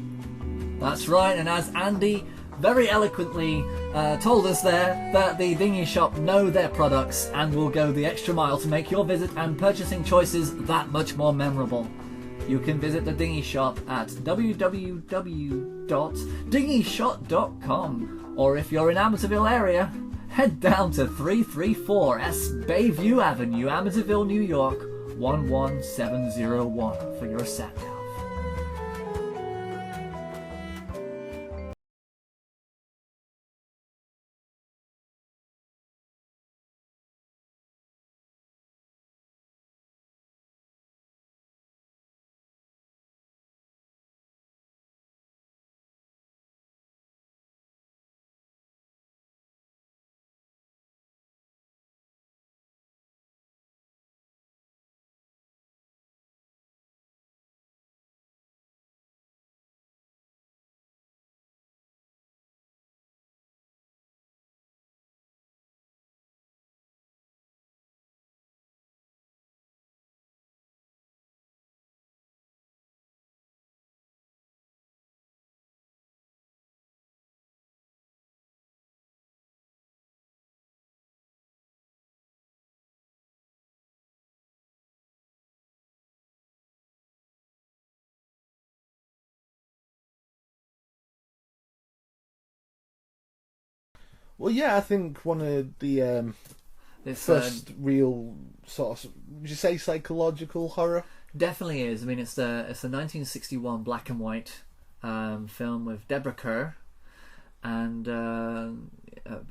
That's right, and as Andy very eloquently told us there, that the Dinghy Shop know their products and will go the extra mile to make your visit and purchasing choices that much more memorable. You can visit the Dinghy Shop at www.dinghyshop.com, or if you're in Amityville area, head down to 334 S Bayview Avenue, Amityville, New York 11701 for your sat nav. Well, yeah, I think one of the first real sort of, would you say, psychological horror? Definitely is. I mean, it's a 1961 black and white film with Deborah Kerr, and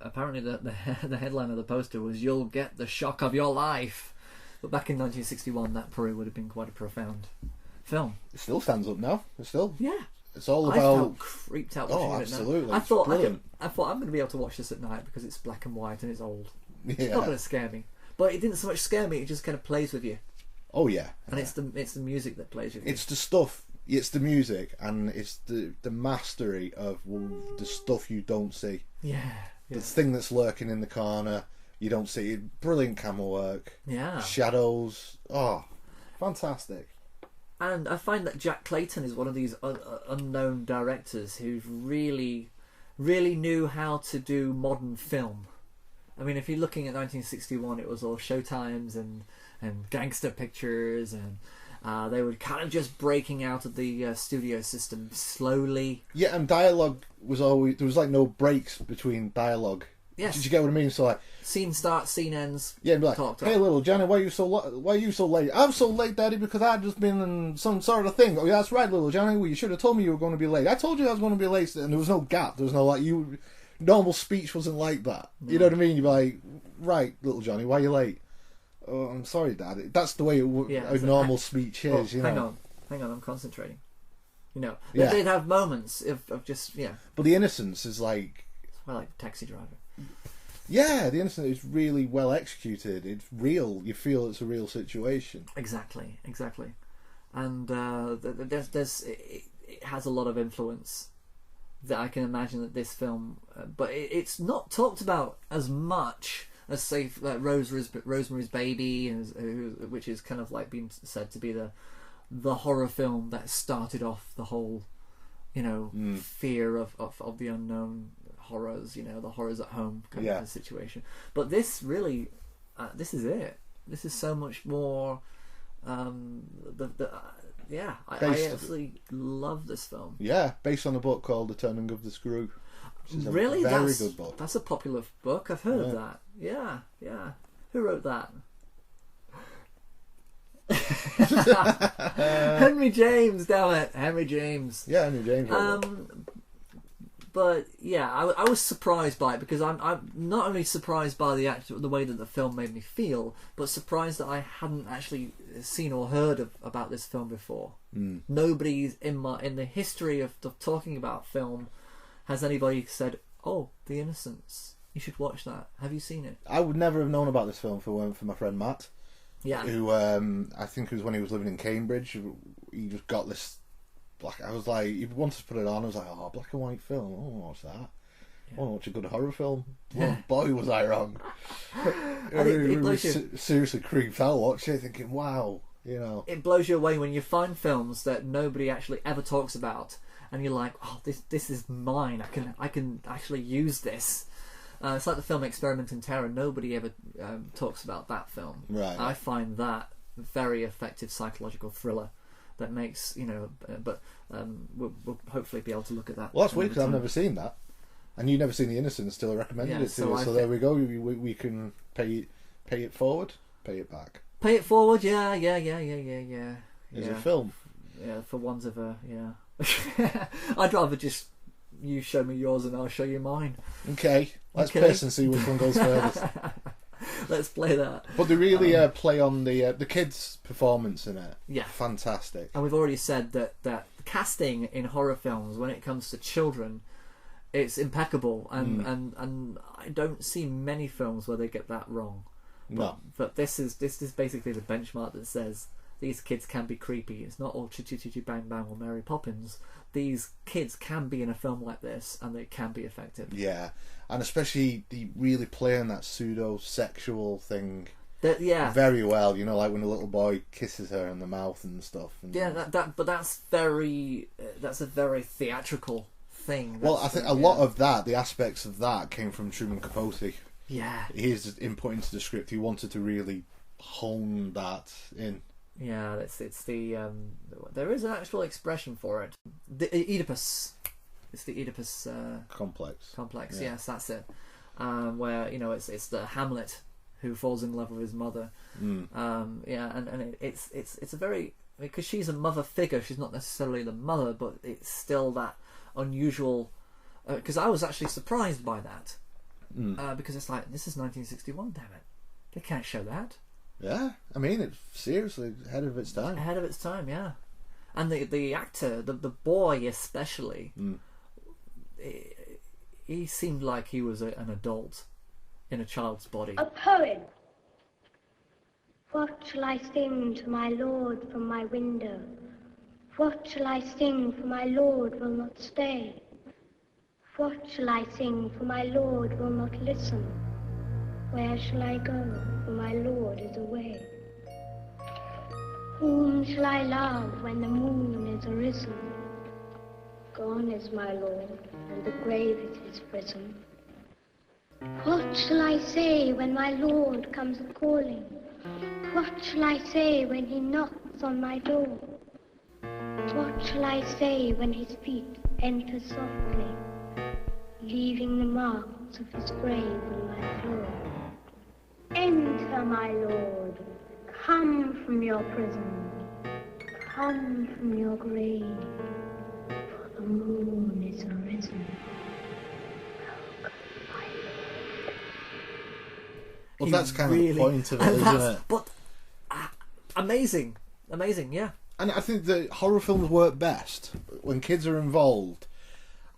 apparently the headline of the poster was "You'll get the shock of your life." But back in 1961, that probably would have been quite a profound film. It still stands up now. It's still It's all I about. felt creeped out watching it absolutely. now. I thought I'm going to be able to watch this at night because it's black and white and it's old. Yeah. It's not going to scare me, but it didn't so much scare me. It just kind of plays with you. Oh yeah, and it's the music that plays with you. It's the stuff. It's the music, and it's the mastery of the stuff you don't see. Yeah. The thing that's lurking in the corner, you don't see. Brilliant camera work. Yeah. Shadows. Oh, fantastic. And I find that Jack Clayton is one of these unknown directors who really, really knew how to do modern film. I mean, if you're looking at 1961, it was all Showtimes and gangster pictures, They were kind of just breaking out of the studio system slowly. Yeah, and dialogue was always... There was, like, no breaks between dialogue. Yes. Did you get what I mean? So, like... Scene starts, scene ends. Yeah, and be like, hey, little Johnny, why are you so late? I'm so late, Daddy, because I've just been in some sort of thing. Oh, yeah, that's right, little Johnny. Well, you should have told me you were going to be late. I told you I was going to be late, and there was no gap. There was no, like, normal speech wasn't like that. No. You know what I mean? You'd be like, right, little Johnny, why are you late? Oh, I'm sorry, Dad. That's the way a normal speech is, you know. Hang on, I'm concentrating. You know, yeah. They'd have moments of just, But the innocence is like... It's more like Taxi Driver. Yeah, the innocence is really well executed. It's real. You feel it's a real situation. Exactly. And it has a lot of influence that I can imagine that this film... but it's not talked about as much as, say, like Rosemary's Baby, which is kind of like being said to be the horror film that started off the whole, fear of the unknown, horrors, the horrors at home kind of situation. But this really, this is it. This is so much more. I absolutely love this film. Yeah, based on a book called The Turning of the Screw. Which is a really, very good book. That's a popular book. I've heard of that. Yeah. Who wrote that? Henry James, damn it, Henry James. Yeah, Henry James. But yeah, I was surprised by it because I'm not only surprised by the way that the film made me feel, but surprised that I hadn't actually seen or heard about this film before. Nobody's in the history of talking about film has anybody said, "Oh, The Innocents, you should watch that. Have you seen it?" I would never have known about this film if it weren't for my friend Matt. Yeah. Who I think it was when he was living in Cambridge. He just got this black. I was like, he wanted to put it on. I was like, oh, black and white film. I want to watch that. I want to watch a good horror film. Well, boy, was I wrong. Seriously creeped out watching it, thinking, wow, It blows you away when you find films that nobody actually ever talks about, and you're like, oh, this is mine. I can actually use this. It's like the film Experiment in Terror. Nobody ever talks about that film. Right. I find that a very effective psychological thriller that makes, but we'll hopefully be able to look at that. Well, that's weird because I've never seen that. And you've never seen The Innocents, still recommended it to us. So there we go. We can pay it forward, pay it back. Pay it forward, yeah. Is a film. Yeah, for ones of I'd rather just you show me yours and I'll show you mine. Okay, let's piss and see which one goes furthest. Let's play that. But they really play on the kids' performance in it. Yeah, fantastic. And we've already said that casting in horror films, when it comes to children, it's impeccable, and I don't see many films where they get that wrong. But this is basically the benchmark that says these kids can be creepy. It's not all chitty bang bang or Mary Poppins. These kids can be in a film like this, and they can be effective. Yeah, and especially they really play on that pseudo-sexual thing. Very well. Like when a little boy kisses her in the mouth and stuff. And but that's a very theatrical thing. Well, I think a lot of that, the aspects of that, came from Truman Capote. Yeah, his input into the script. He wanted to really hone that in. Yeah, it's the there is an actual expression for it. The Oedipus. It's the Oedipus complex. Complex, yes, that's it. Where it's the Hamlet who falls in love with his mother. And it's a very, because she's a mother figure. She's not necessarily the mother, but it's still that unusual. Because I was actually surprised by that. Because it's like, this is 1961. Damn it, they can't show that. Yeah, I mean, it's seriously ahead of its time. Ahead of its time, yeah. And the actor, the boy especially, he seemed like he was an adult in a child's body. A poem. What shall I sing to my lord from my window? What shall I sing, for my lord will not stay? What shall I sing, for my lord will not listen? Where shall I go, for my lord is away? Whom shall I love when the moon is arisen? Gone is my lord, and the grave is his prison. What shall I say when my lord comes a-calling? What shall I say when he knocks on my door? What shall I say when his feet enter softly, leaving the marks of his grave on my floor? Enter, my lord, come from your prison, come from your grave, for the moon is arisen. Well, that's kind of the point of it, isn't it? But amazing, yeah. And I think that horror films work best when kids are involved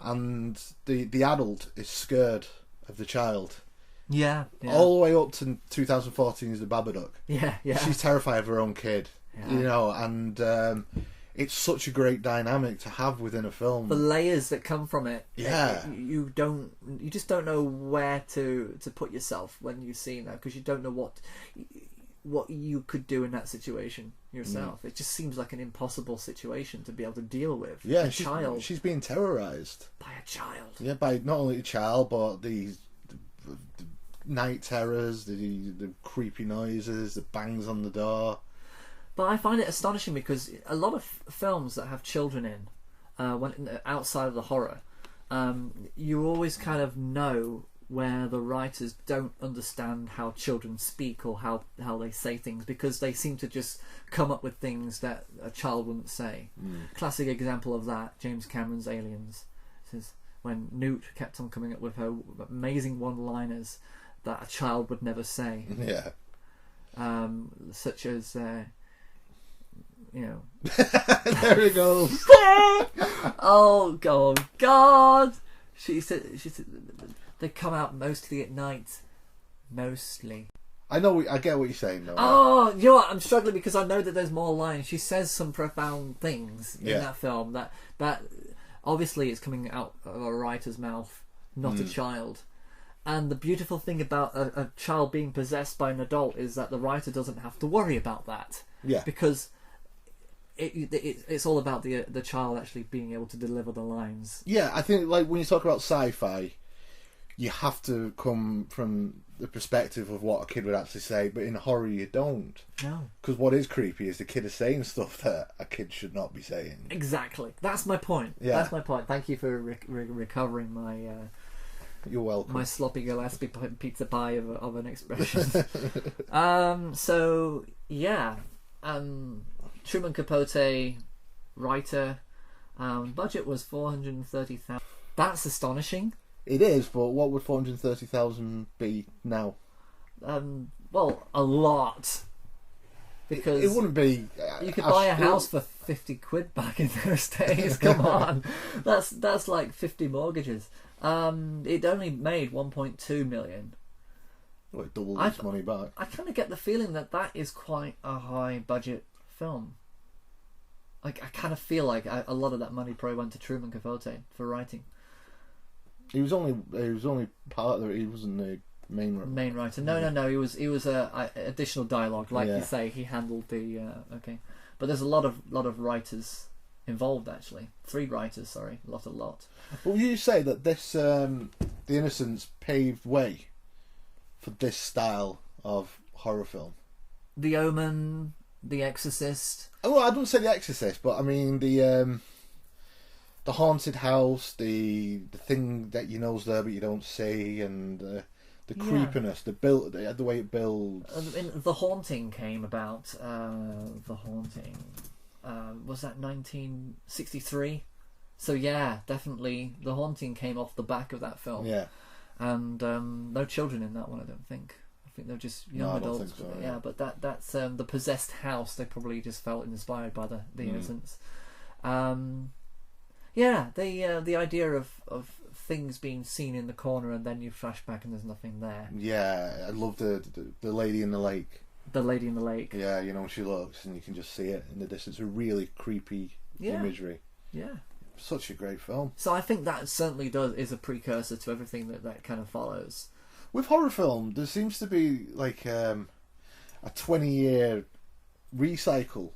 and the adult is scared of the child. Yeah. All the way up to 2014 is the Babadook. Yeah. She's terrified of her own kid, and it's such a great dynamic to have within a film. The layers that come from it. Yeah. You just don't know where to put yourself when you see that, because you don't know what you could do in that situation yourself. It just seems like an impossible situation to be able to deal with. Yeah, a child. She's being terrorised by a child. Yeah, by not only a child, but the night terrors, the creepy noises, the bangs on the door. But I find it astonishing because a lot of films that have children in, when outside of the horror, you always kind of know where the writers don't understand how children speak or how they say things, because they seem to just come up with things that a child wouldn't say. Classic example of that, James Cameron's Aliens. This is when Newt kept on coming up with her amazing one-liners that a child would never say. Yeah. Such as, there it goes. Oh God! She said they come out mostly at night. Mostly. I get what you're saying though. Oh, you know what? I'm struggling because I know that there's more lines. She says some profound things in that film that obviously is coming out of a writer's mouth, not a child. And the beautiful thing about a child being possessed by an adult is that the writer doesn't have to worry about that. Yeah. Because it's all about the child actually being able to deliver the lines. Yeah, I think like when you talk about sci-fi, you have to come from the perspective of what a kid would actually say, but in horror you don't. No. Because what is creepy is the kid is saying stuff that a kid should not be saying. Exactly. That's my point. Yeah. That's my point. Thank you for recovering my... You're welcome. My sloppy Gillespie pizza pie of an expression. So, yeah. Truman Capote, writer. Budget was $430,000. That's astonishing. It is, but what would $430,000 be now? Well, a lot. Because it wouldn't be. You could buy a house for £50 back in those days. Come on, that's like 50 mortgages. It only made 1.2 million. Well, it doubled its money back. I kind of get the feeling that is quite a high budget film. Like I kind of feel like a lot of that money probably went to Truman Capote for writing. He was only part of it. He wasn't the main writer. No. He was additional dialogue, like you say. He handled the okay, but there's a lot of writers involved actually. 3 writers, sorry, a lot. But would you say that this The Innocents paved way for this style of horror film? The Omen, The Exorcist. Oh, well, I don't say The Exorcist, but I mean the haunted house, the thing that you know's there but you don't see, and the creepiness, the way it builds. The Haunting came about. The Haunting was that 1963? So yeah, definitely The Haunting came off the back of that film. Yeah, and no children in that one, I don't think. I think they're just young adults. So, yeah, but that's the possessed house. They probably just felt inspired by the Innocents. Yeah, the idea of things being seen in the corner and then you flash back and there's nothing there. Yeah, I love the lady in the lake. The lady in the lake. Yeah, you know, she looks and you can just see it in the distance. A really creepy imagery. Yeah. Such a great film. So I think that certainly is a precursor to everything that kind of follows. With horror film, there seems to be like a 20-year recycle.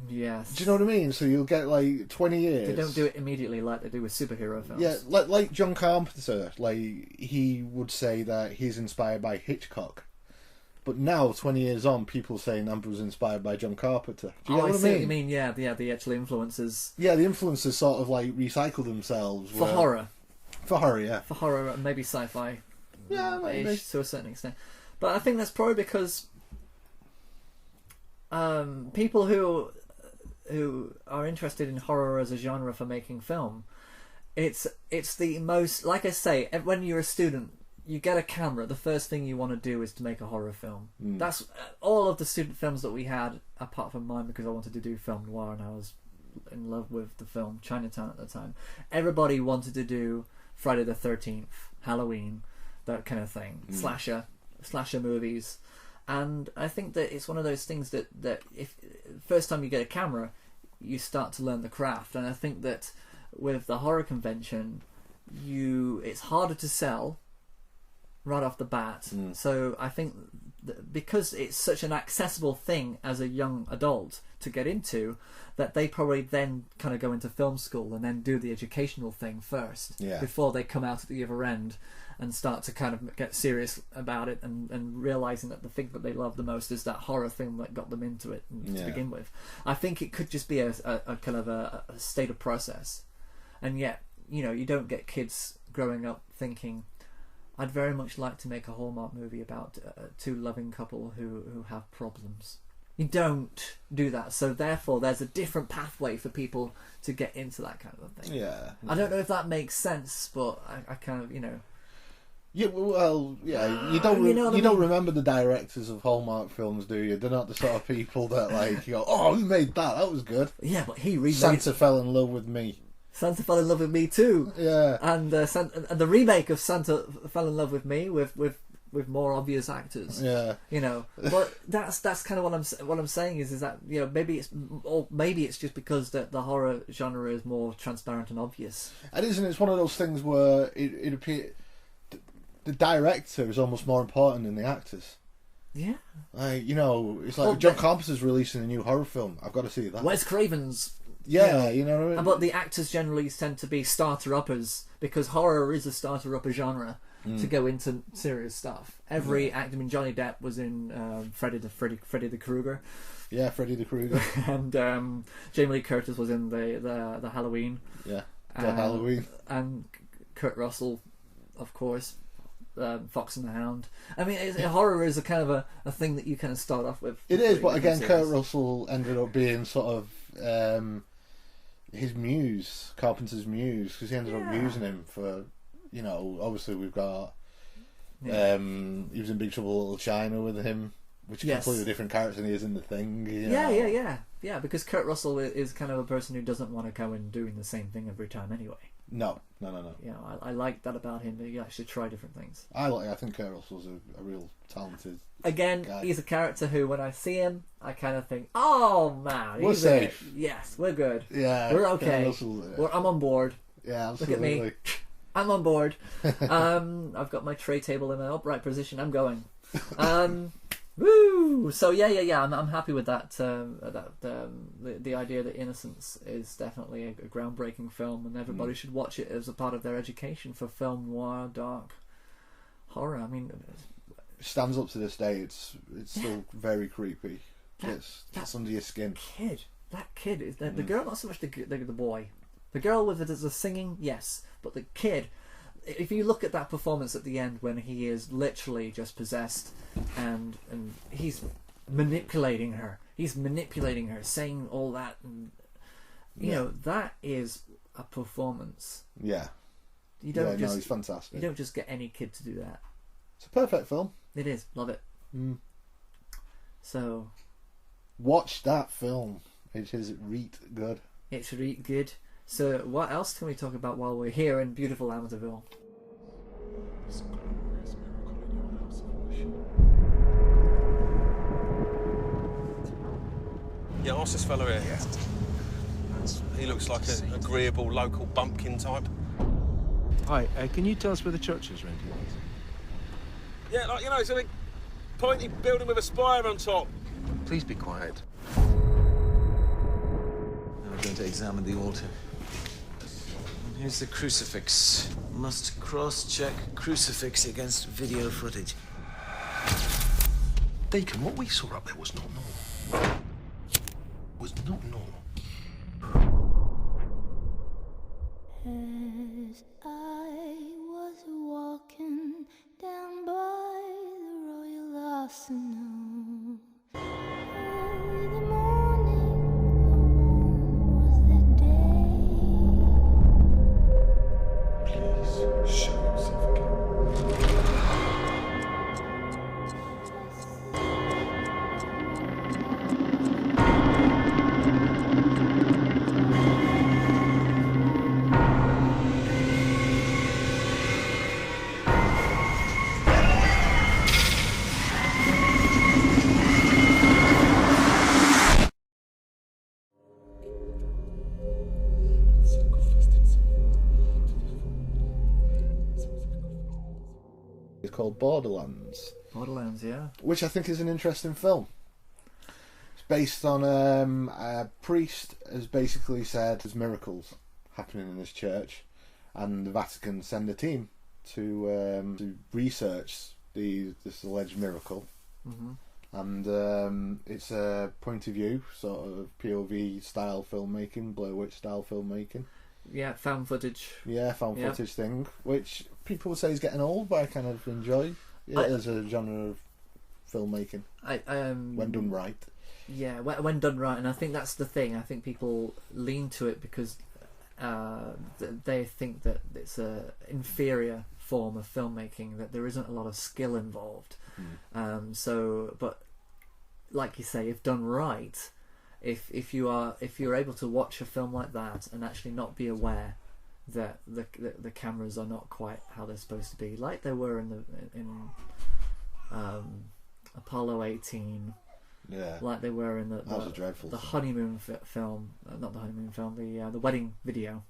Yes. Do you know what I mean? So you'll get like 20 years. They don't do it immediately like they do with superhero films. Yeah, like John Carpenter, like he would say that he's inspired by Hitchcock. But now, 20 years on, people saying Amber was inspired by John Carpenter. Do you get what I see mean? what you mean. Yeah, the actual influences. Yeah, the influences sort of like recycle themselves. For horror. For horror, yeah. For horror, and maybe sci-fi. Yeah, maybe. To a certain extent. But I think that's probably because people who are interested in horror as a genre for making film, it's the most, like I say, when you're a student, you get a camera, the first thing you want to do is to make a horror film. That's all of the student films that we had, apart from mine, because I wanted to do film noir and I was in love with the film Chinatown at the time. Everybody wanted to do Friday the 13th, Halloween, that kind of thing, slasher movies. And I think that it's one of those things that if first time you get a camera, you start to learn the craft. And I think that with the horror convention, it's harder to sell right off the bat. So I think that because it's such an accessible thing as a young adult to get into, that they probably then kind of go into film school and then do the educational thing first before they come out at the other end and start to kind of get serious about it and realizing that the thing that they love the most is that horror thing that got them into it to begin with. I think it could just be a kind of a state of process. And yet, you don't get kids growing up thinking, I'd very much like to make a Hallmark movie about two loving couple who have problems. You don't do that, so therefore there's a different pathway for people to get into that kind of thing. Yeah. I don't know if that makes sense, but I kind of, Yeah, well, yeah. You don't remember the directors of Hallmark films, do you? They're not the sort of people that like you go, oh, who made that? That was good. Yeah, but he remade Santa Fell in Love with Me. Santa Fell in Love with Me too. Yeah. And the remake of Santa Fell in Love with Me with more obvious actors. Yeah. But that's kind of what I'm saying is that maybe it's just because the horror genre is more transparent and obvious. And it's one of those things where it appears the director is almost more important than the actors. Yeah. It's like John Carpenter's releasing a new horror film. I've got to see that. Wes Craven's. Yeah, you know what I mean? But the actors generally tend to be starter-uppers because horror is a starter-upper genre to go into serious stuff. Every actor, Johnny Depp was in Freddy the Krueger. Yeah, Freddy the Krueger. And Jamie Lee Curtis was in the Halloween. Yeah, Halloween. And Kurt Russell, of course. Fox and the Hound. I mean, horror is a kind of a thing that you kind of start off with. It is, but again, Kurt Russell ended up being sort of his muse, Carpenter's muse, because he ended up using him for, obviously we've got, he was in Big Trouble in Little China with him, which is a completely different character than he is in The Thing. Yeah, because Kurt Russell is kind of a person who doesn't want to go and doing the same thing every time anyway. No. I like that about him, that he actually try different things. I think Kurt Russell's a real talented guy. He's a character who, when I see him, I kind of think, oh man, we're safe. Yes, we're good. Yeah, we're okay. I'm on board. Yeah, absolutely. Look at me. I'm on board. I've got my tray table in an upright position. I'm going. Woo! So yeah. I'm happy with that. The idea that Innocence is definitely a groundbreaking film, and everybody should watch it as a part of their education for film noir, dark horror. I mean, it stands up to this day. It's still very creepy. It's under your skin. That kid is the girl. Not so much the boy. The girl with the singing, yes, but the kid. If you look at that performance at the end when he is literally just possessed and he's manipulating her, saying all that, and that is a performance. Yeah. He's fantastic. You don't just get any kid to do that. It's a perfect film. It is. Love it. So watch that film. It is reet good. It's reet good. So what else can we talk about while we're here in beautiful Amateurville? Yeah, ask this fellow here. He looks like an agreeable local bumpkin type. Hi, can you tell us where the church is, Randy? Yeah, it's a big pointy building with a spire on top. Please be quiet. Now we're going to examine the altar. Here's the crucifix. Must cross-check crucifix against video footage. Deacon, what we saw up there was not normal. Was not normal. As I was walking down by the Royal Arsenal, early the morning, the warm was the day. Please, show yourself again. It's called Borderlands. Borderlands, yeah. Which I think is an interesting film. It's based on a priest has basically said there's miracles happening in this church, and the Vatican send a team to research this alleged miracle. Mm-hmm. And it's a point of view, sort of POV style filmmaking, Blair Witch style filmmaking. Yeah, found footage. Yeah, found footage thing, which people would say is getting old, but I kind of enjoy it as a genre of filmmaking. When done right. Yeah, when done right, and I think that's the thing. I think people lean to it because they think that it's a inferior form of filmmaking, that there isn't a lot of skill involved. But like you say, if done right, if you're able to watch a film like that and actually not be aware that the cameras are not quite how they're supposed to be, like they were in Apollo 18, like they were in the honeymoon film, not the honeymoon film, the wedding video.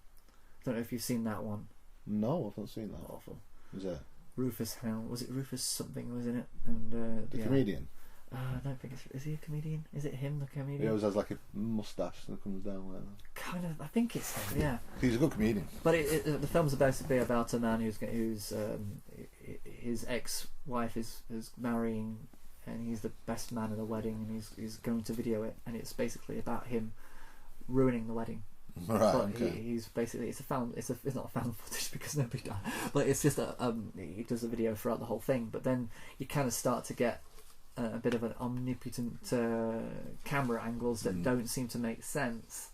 I don't know if you've seen that one. No, I've not seen that. Awful. Was it Rufus Hound? Was it Rufus something was in it? And the comedian? I don't think is he a comedian? Is it him, the comedian? He always has like a moustache that comes down like that. Kind of, I think it's him. Yeah. He's a good comedian. But the film's basically about a man who's his ex-wife is marrying, and he's the best man at the wedding, and he's going to video it, and it's basically about him ruining the wedding. Right. But okay. He's basically it's not found footage because nobody died, but it's just he does a video throughout the whole thing. But then you kind of start to get a bit of an omnipotent camera angles that don't seem to make sense,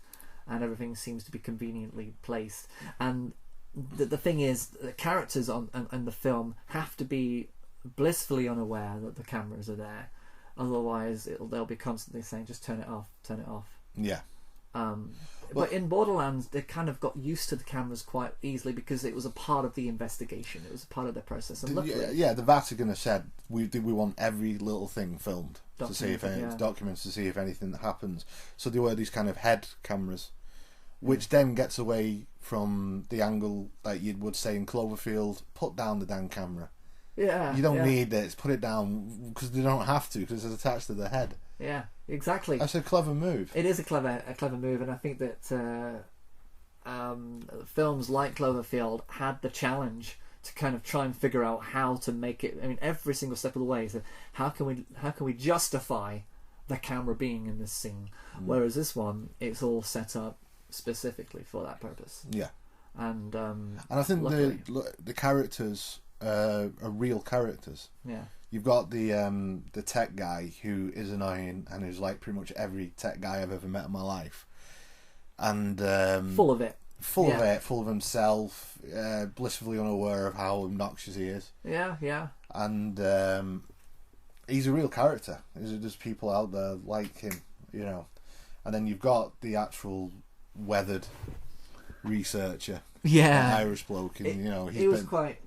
and everything seems to be conveniently placed. And the thing is, the characters on the film have to be blissfully unaware that the cameras are there, otherwise they'll be constantly saying, just turn it off. Yeah. But in Borderlands, they kind of got used to the cameras quite easily because it was a part of the investigation. It was a part of the process. And the Vatican has said we want every little thing filmed to see if documents to see if anything happens. So there were these kind of head cameras, which then gets away from the angle that you would say in Cloverfield. Put down the damn camera. Yeah, you don't need it. Put it down because they don't have to because it's attached to the head. Yeah, exactly. That's a clever move. It is a clever move, and I think that films like Cloverfield had the challenge to kind of try and figure out how to make it. I mean, every single step of the way. So how can we justify the camera being in this scene? Whereas this one, it's all set up specifically for that purpose. Yeah, and I think the characters are real characters. Yeah. You've got the tech guy who is annoying and who's like pretty much every tech guy I've ever met in my life, and full of it, full of himself, blissfully unaware of how obnoxious he is. Yeah. And he's a real character. There's people out there like him, you know. And then you've got the actual weathered researcher, Irish bloke, and he was quite.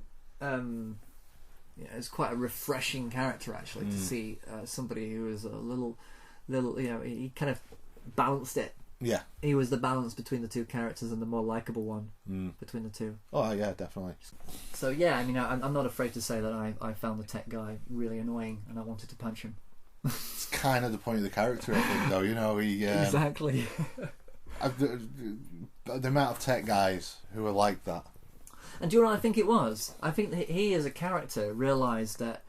It's quite a refreshing character actually to see somebody who is a little, he kind of balanced it. Yeah, he was the balance between the two characters and the more likable one between the two. Oh yeah, definitely. So yeah, I mean, I'm not afraid to say that I found the tech guy really annoying and I wanted to punch him. It's kind of the point of the character, I think, though. He exactly. The amount of tech guys who are like that. And do you know what I think it was? I think that he, as a character, realised that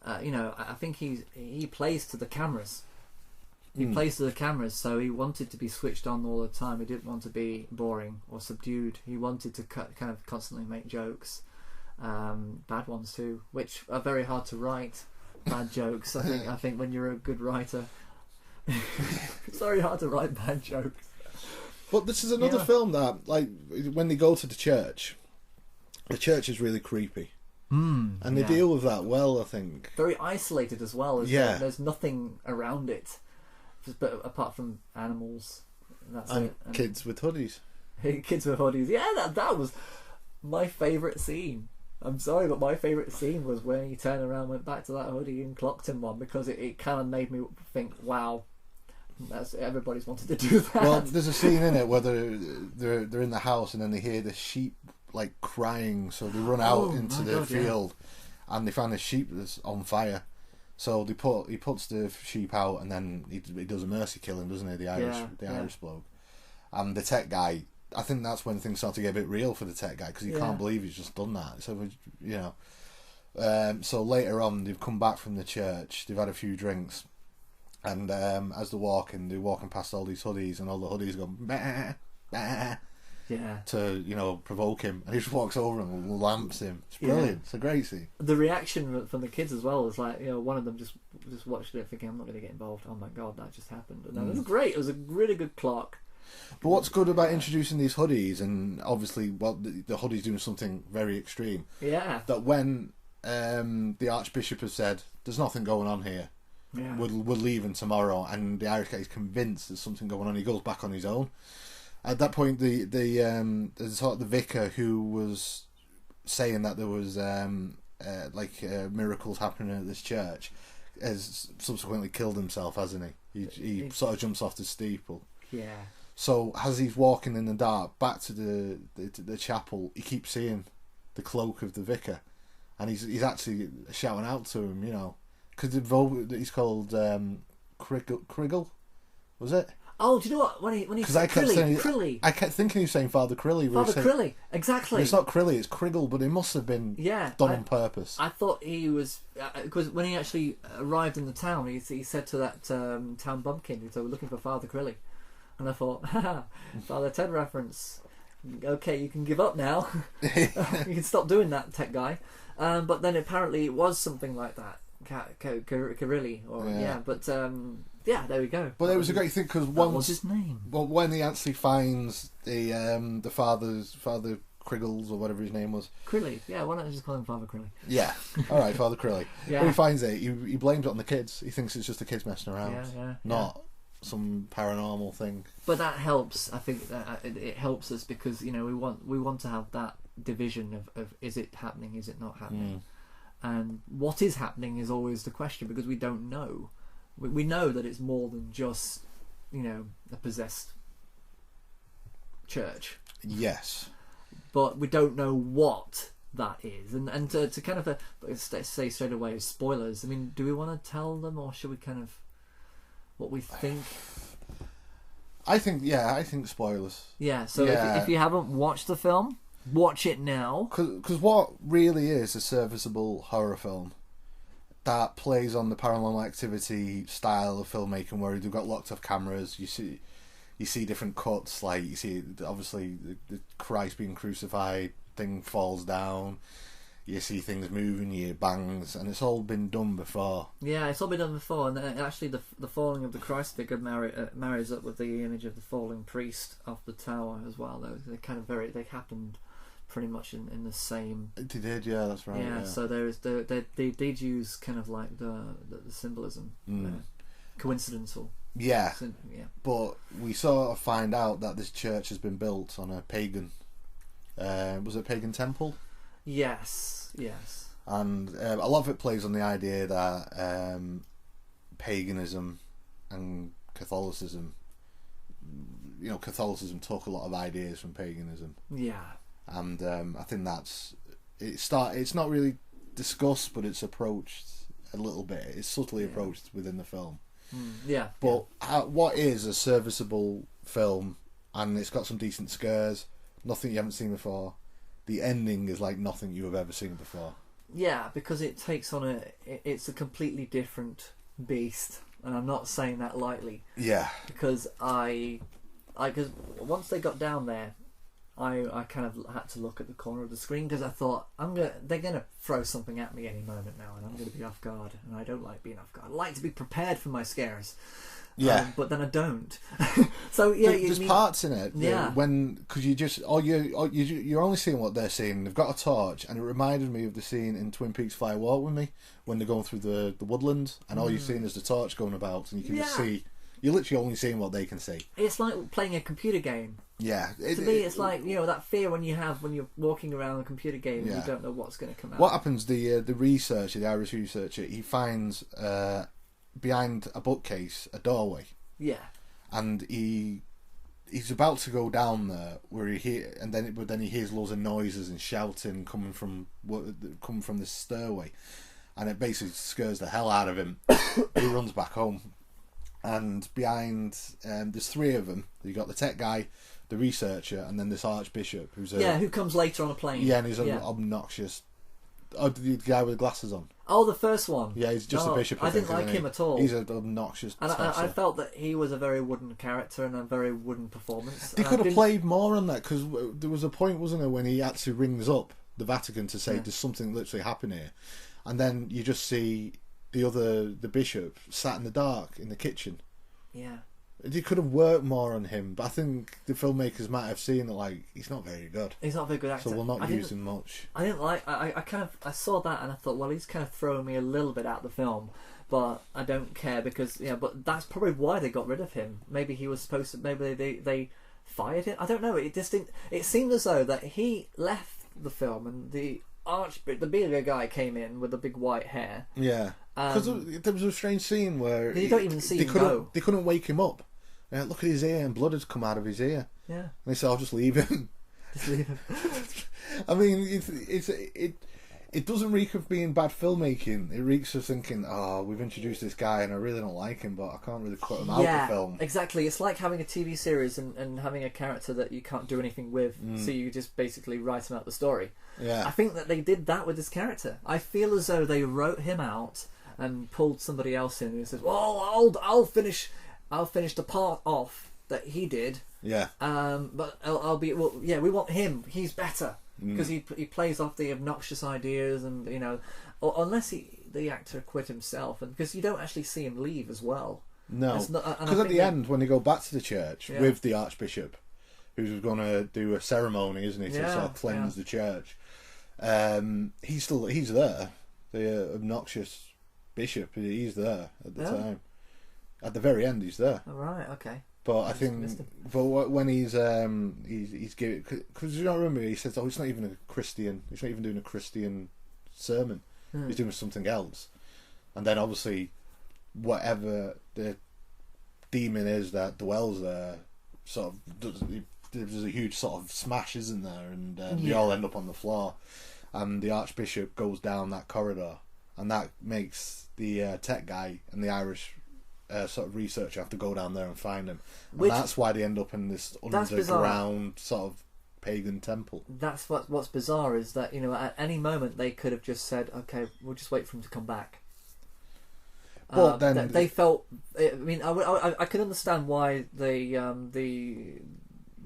I think he plays to the cameras. He plays to the cameras, so he wanted to be switched on all the time. He didn't want to be boring or subdued. He wanted to kind of constantly make jokes, bad ones too, which are very hard to write. Bad jokes. I think when you're a good writer, it's very hard to write bad jokes. But this is another film that, like, when they go to the church is really creepy. And they deal with that well, I think. Very isolated as well. There's nothing around it, but apart from animals. That's and it. And kids with hoodies. Kids with hoodies. Yeah, that was my favourite scene. I'm sorry, but my favourite scene was when he turned around, went back to that hoodie and clocked him one, because it kind of made me think, wow, everybody's wanted to do that. Well, there's a scene in it where they're in the house and then they hear the sheep like crying, so they run out into the field and they find the sheep that's on fire. So he puts the sheep out and then he does a mercy killing, doesn't he? The Irish bloke. And the tech guy, I think that's when things start to get a bit real for the tech guy, because he can't believe he's just done that. So so later on they've come back from the church, they've had a few drinks, and as they're walking past all these hoodies, and all the hoodies go bah, bah, to provoke him, and he just walks over and lamps him. It's brilliant. It's a great scene. The reaction from the kids as well was like, one of them just watched it thinking, I'm not going to get involved. Oh my god, that just happened. And it was great. It was a really good clock. But what's good about introducing these hoodies, and obviously, the hoodie's doing something very extreme. Yeah. That when the Archbishop has said, "There's nothing going on here. Yeah. We're leaving tomorrow," and the Irish guy is convinced there's something going on, he goes back on his own. At that point, the vicar who was saying that there was miracles happening at this church has subsequently killed himself, hasn't he? He sort of jumps off the steeple. Yeah. So as he's walking in the dark back to the chapel, he keeps seeing the cloak of the vicar, and he's actually shouting out to him, because he's called Criggle, was it? Oh, do you know what? When he said Crilly, I kept thinking he was saying Father Crilly. Father Crilly, exactly. It's not Crilly, it's Criggle, but it must have been done on purpose. I thought he was, because when he actually arrived in the town, he said to that town bumpkin, he said, "We're looking for Father Crilly." And I thought, Father Ted reference. Okay, you can give up now. You can stop doing that, tech guy. But then apparently it was something like that. Carilli, there we go. But it was a great thing, because what was his name? Well, when he actually finds the Father Criggles, or whatever his name was. Crilly, yeah. Why don't I just call him Father Crilly? Yeah, all right, Father Crilly. When he finds it, he blames it on the kids. He thinks it's just the kids messing around, not some paranormal thing. But that helps. I think that it helps us, because we want to have that division of is it happening, is it not happening, and what is happening is always the question, because we don't know. We know that it's more than just a possessed church. Yes, but we don't know what that is, and to kind of say straight away, spoilers. I mean, do we want to tell them, or should we kind of what we think? I think spoilers. Yeah, so if you haven't watched the film, watch it now. Because what really is a serviceable horror film that plays on the Paranormal Activity style of filmmaking, where they've got locked off cameras, you see different cuts, like you see obviously the Christ being crucified thing falls down, you see things moving, you hear bangs, and it's all been done before. Yeah, it's all been done before, and actually the falling of the Christ figure marries up with the image of the falling priest off the tower as well. They happened pretty much in the same. They did, yeah, that's right. Yeah, so they did use kind of like the symbolism, coincidental. Yeah, but we sort of find out that this church has been built on a pagan. Was it a pagan temple? Yes. And a lot of it plays on the idea that paganism and Catholicism, Catholicism took a lot of ideas from paganism. Yeah. And I think it's not really discussed, but it's approached a little bit. It's subtly approached within the film. But what is a serviceable film, and it's got some decent scares, nothing you haven't seen before. The ending is like nothing you have ever seen before. Yeah, because it takes on it's a completely different beast, and I'm not saying that lightly. Yeah. Because because once they got down there, I kind of had to look at the corner of the screen because I thought they're gonna throw something at me any moment now, and I'm gonna be off guard, and I don't like being off guard. I like to be prepared for my scares. Yeah, but then I don't. So yeah, there's parts in it. Yeah, because you're only seeing what they're seeing. They've got a torch, and it reminded me of the scene in Twin Peaks: Fire Walk with Me when they're going through the woodland, and all you're seeing is the torch going about, and you can just see. You're literally only seeing what they can see. It's like playing a computer game. Yeah, to me, it's like that fear when you're walking around a computer game and you don't know what's going to come out. What happens? The researcher, the Irish researcher, he finds behind a bookcase a doorway. Yeah, and he's about to go down there where he hears loads of noises and shouting coming from the stairway, and it basically scares the hell out of him. He runs back home. And behind, there's three of them. You got the tech guy, the researcher, and then this archbishop who comes later on a plane. Yeah, and he's obnoxious. Oh, the guy with the glasses on. Oh, the first one. Yeah, he's just a bishop. I didn't like him at all. He's an obnoxious. And I felt that he was a very wooden character and a very wooden performance. They could have played more on that because there was a point, wasn't there, when he actually rings up the Vatican to say there's something literally happening here, and then you just see the bishop sat in the dark in the kitchen. Yeah. You could have worked more on him, but I think the filmmakers might have seen that he's not very good. He's not a very good actor. So we'll not use him much. I didn't like. I saw that and I thought, well, he's kind of throwing me a little bit out of the film, but I don't care because But that's probably why they got rid of him. Maybe he was supposed to. Maybe they fired him. I don't know. It just didn't. It seemed as though that he left the film and the bigger guy came in with the big white hair. Yeah, because there was a strange scene where you don't even see him go. They couldn't wake him up. Look at his ear, and blood had come out of his ear. Yeah, and they said, "I'll just leave him." Just leave him. I mean, it doesn't reek of being bad filmmaking. It reeks of thinking, "Oh, we've introduced this guy, and I really don't like him, but I can't really cut him out of the film." Exactly. It's like having a TV series and having a character that you can't do anything with, so you just basically write him out the story. Yeah, I think that they did that with this character. I feel as though they wrote him out and pulled somebody else in and says, "Well, I'll finish the part off that he did." Yeah. But I'll be we want him. He's better because he plays off the obnoxious ideas and or unless the actor quit himself, and because you don't actually see him leave as well. No, because at the end when they go back to the church with the archbishop, who's going to do a ceremony, isn't he, to sort of cleanse the church. He's there. The obnoxious bishop, he's there at the time. At the very end, he's there. Oh, right, okay. But I think, when he's giving, because you don't remember, he says, "Oh, it's not even a Christian. He's not even doing a Christian sermon. He's doing something else." And then obviously, whatever the demon is that dwells there, sort of there's a huge sort of smash, isn't there? And they all end up on the floor, and the archbishop goes down that corridor, and that makes the tech guy and the Irish sort of researcher have to go down there and find him. And that's why they end up in this underground sort of pagan temple. That's what's bizarre is that at any moment they could have just said, "Okay, we'll just wait for him to come back." But then they felt. I mean, I can understand why the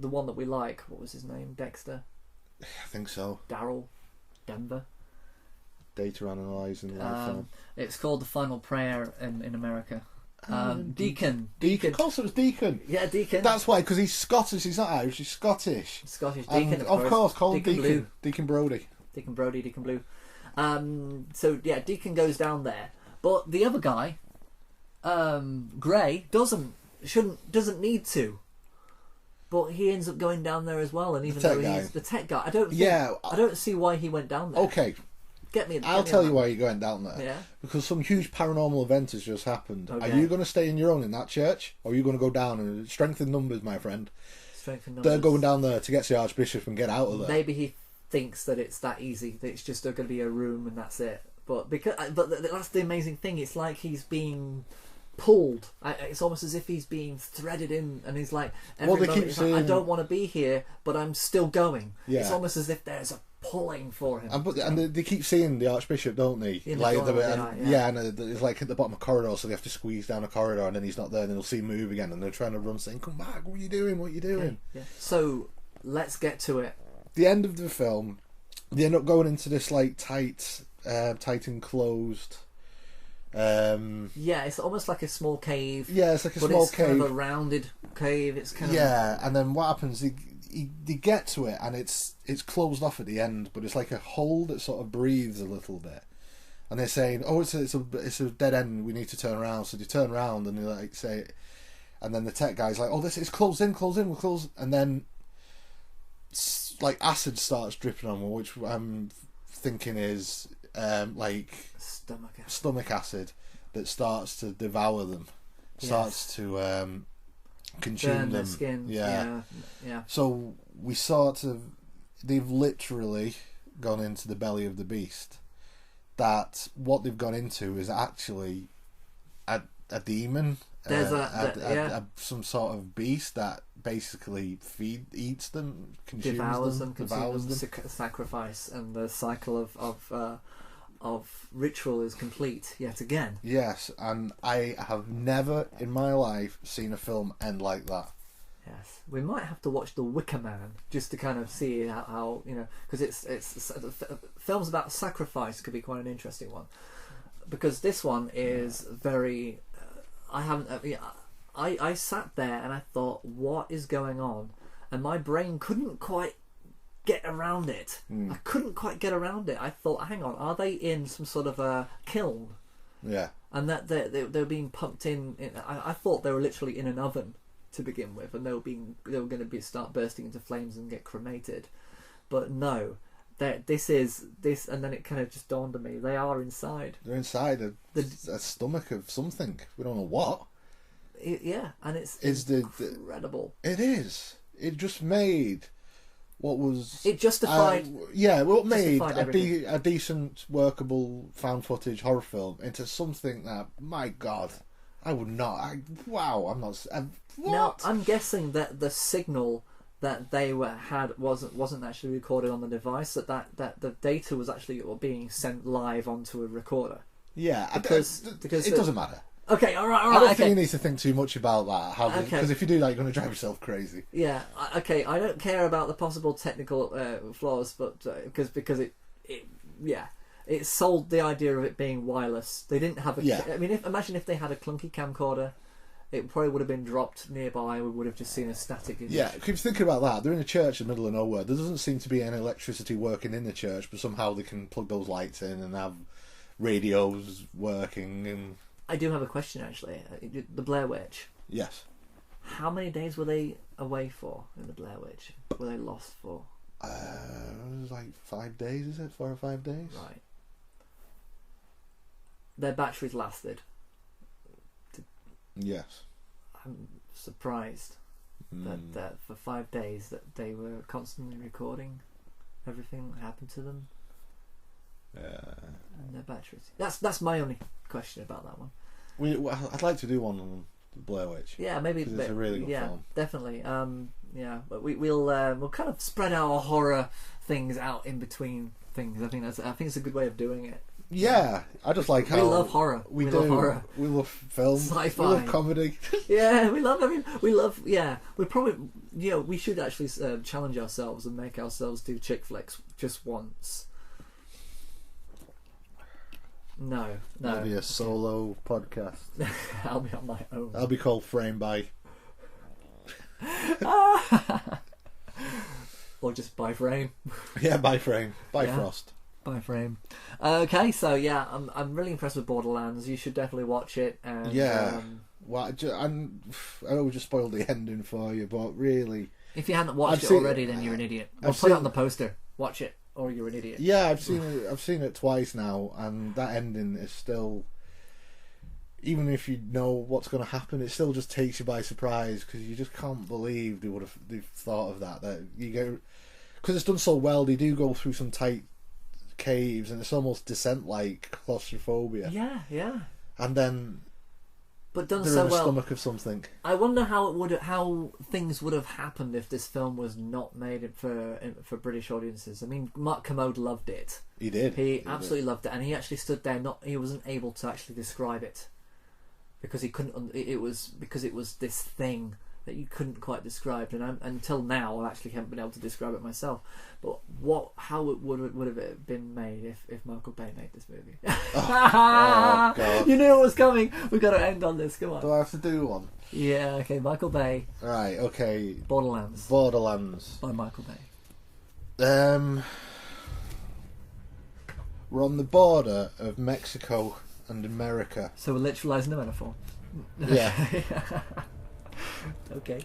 one that we like. What was his name? Dexter. I think so. Daryl. Denver. Data analysing life film. It's called The Final Prayer in America. Deacon. Of course it was Deacon. Yeah, Deacon. That's why, because he's Scottish. He's not Irish. He's Scottish. Deacon. Of course, called Deacon. Blue. Deacon Brody. Deacon Brody. Deacon Blue. So yeah, Deacon goes down there, but the other guy, Gray, doesn't need to. But he ends up going down there as well, and even though he's the tech guy, I don't see why he went down there. Okay. I'll tell you why you're going down there. Yeah. Because some huge paranormal event has just happened. Okay. Are you going to stay in your own in that church, or are you going to go down and strengthen numbers, my friend? Strengthen numbers. They're going down there to get to the archbishop and get out of there. Maybe he thinks that it's that easy. That it's just going to be a room and that's it. But that's the amazing thing. It's like he's being pulled. It's almost as if he's being threaded in, and he's like, I don't want to be here, but I'm still going. Yeah. It's almost as if there's a pulling for him. And they keep seeing the Archbishop, don't they? In the Like corner, and it's like at the bottom of a corridor, so they have to squeeze down a corridor, and then he's not there, and they'll see him move again, and they're trying to run, saying, "Come back! What are you doing? What are you doing?" Yeah. So let's get to it. The end of the film, they end up going into this like tight enclosed. Yeah, it's almost like a small cave. Yeah, it's like a but small it's cave. kind of a rounded cave. It's kind of and then what happens? They get to it, and it's closed off at the end, but it's like a hole that sort of breathes a little bit. And they're saying, "Oh, it's a dead end. We need to turn around." So they turn around and they like say, and then the tech guy's like, "Oh, this is closed in. We're closed." And then like acid starts dripping on them, which I'm thinking is like stomach acid that starts to devour them, starts to consume burn them. their skin. Yeah. So they've literally gone into the belly of the beast. That what they've gone into is actually a demon. There's some sort of beast that basically eats them, devours them, sacrifice, and the cycle of ritual is complete yet again. Yes, and I have never in my life seen a film end like that. Yes, we might have to watch The Wicker Man just to kind of see how because it's films about sacrifice could be quite an interesting one, because this one is very. I sat there and I thought, what is going on? And my brain couldn't quite get around it. I couldn't quite get around it. I thought, hang on, are they in some sort of a kiln? Yeah. And that they're being pumped in. I thought they were literally in an oven to begin with, and they were going to start bursting into flames and get cremated. But no. This, and then it kind of just dawned on me. They are inside. They're inside a stomach of something. We don't know what. And it's incredible. It is. It just made what was. It justified. What made a decent, workable, found footage horror film into something that, my God, I would not. I'm not. What? Now I'm guessing that the signal that they had wasn't actually recorded on the device. That the data was actually being sent live onto a recorder. Yeah, because it doesn't matter. Okay, all right. I don't think you need to think too much about that. Because if you do that, you're going to drive yourself crazy. Yeah. Okay. I don't care about the possible technical flaws, but because it sold the idea of it being wireless. They didn't have a. Yeah. I mean, imagine if they had a clunky camcorder. It probably would have been dropped nearby. We would have just seen a static image. Yeah, keep thinking about that. They're in a church in the middle of nowhere. There doesn't seem to be any electricity working in the church, but somehow they can plug those lights in and have radios working. And I do have a question, actually. The Blair Witch. Yes. How many days were they away for in the Blair Witch? Were they lost for? It was like 5 days, is it? 4 or 5 days? Right. Their batteries lasted. Yes. I'm surprised that for 5 days that they were constantly recording everything that happened to them. And their batteries. That's my only question about that one. I'd like to do one on the Blair Witch. Yeah, maybe. It's a really good film. Definitely. But we'll kind of spread our horror things out in between things. I think it's a good way of doing it. Yeah, I just like how we love horror. We love horror. We love film. Sci-fi. We love comedy. Yeah, we love. Yeah, we probably. We should actually challenge ourselves and make ourselves do chick flicks just once. No. That'll be a solo podcast. I'll be on my own. I'll be called Frame by. Or just by Frame. Yeah, by Frame. By Frost. By Frame. Okay, so yeah, I'm really impressed with Borderlands. You should definitely watch it. And, well, I know we just spoiled the ending for you, but really, if you hadn't watched it already, then you're an idiot. I'll put it on the poster. Watch it, or you're an idiot. Yeah, I've seen it twice now, and that ending is still. Even if you know what's going to happen, it still just takes you by surprise because you just can't believe they've thought of that. That you go because it's done so well. They do go through some tight caves, and it's almost Descent like claustrophobia. Yeah. And then but done they're so in the well. stomach of something. I wonder how things would have happened if this film was not made for British audiences. I mean, Mark Kermode loved it. He did. He absolutely loved it, and he actually stood there. He wasn't able to actually describe it because he couldn't. It was this thing that you couldn't quite describe, and until now I actually haven't been able to describe it myself. But how it would have been made if Michael Bay made this movie? Oh, God. You knew it was coming. We've got to end on this. Come on. Do I have to do one? Yeah. Okay. Michael Bay. Right. Okay. Borderlands. Borderlands by Michael Bay. We're on the border of Mexico and America. So we're literalising the metaphor. Yeah. Okay.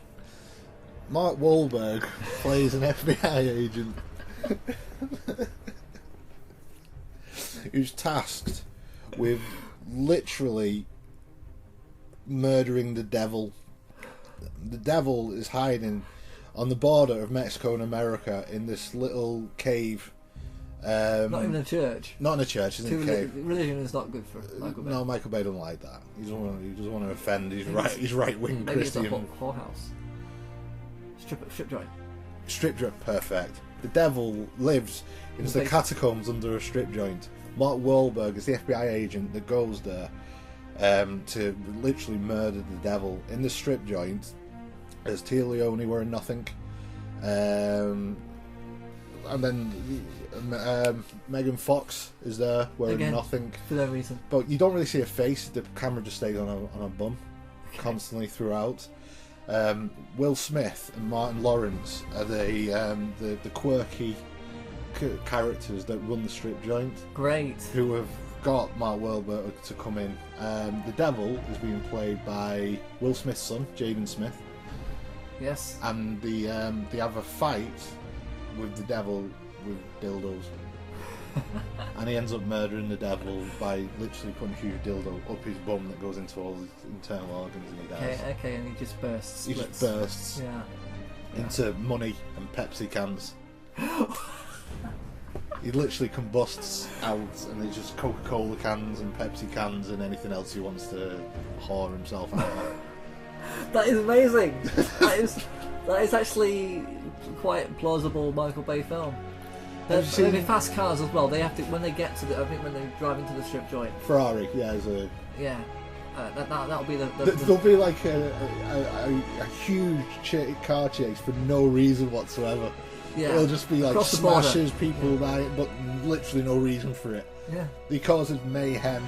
Mark Wahlberg plays an FBI agent who's tasked with literally murdering the devil. The devil is hiding on the border of Mexico and America in this little cave. Not in a church. Not in a church, it's in a cave. Religion is not good for Michael Bay. No, Michael Bay doesn't like that. He doesn't want to offend. He's right-wing Christian. Maybe it's a whorehouse. Strip joint. Strip joint, perfect. The devil lives in the catacombs under a strip joint. Mark Wahlberg is the FBI agent that goes there to literally murder the devil in the strip joint. There's Tia Leone wearing nothing. And then Megan Fox is there wearing nothing for no reason. But you don't really see her face. The camera just stays on her bum constantly throughout. Will Smith and Martin Lawrence are the quirky characters that run the strip joint. Great. Who have got Mark Wahlberg to come in. The devil is being played by Will Smith's son, Jaden Smith. Yes. And they have a fight with the devil with dildos. And he ends up murdering the devil by literally putting a huge dildo up his bum that goes into all his internal organs, and he dies. Okay, and he just bursts. He just bursts into money and Pepsi cans. He literally combusts out, and it's just Coca-Cola cans and Pepsi cans and anything else he wants to whore himself out of. That is amazing. that is actually quite a plausible Michael Bay film. There'll be fast cars as well. They have to when they get to the. I think when they drive into the strip joint. Ferrari, yeah, is a. Yeah, that'll be the. There'll be like a huge car chase for no reason whatsoever. Yeah, it'll just be like across smashes, people die, but literally no reason for it. Yeah, he causes mayhem.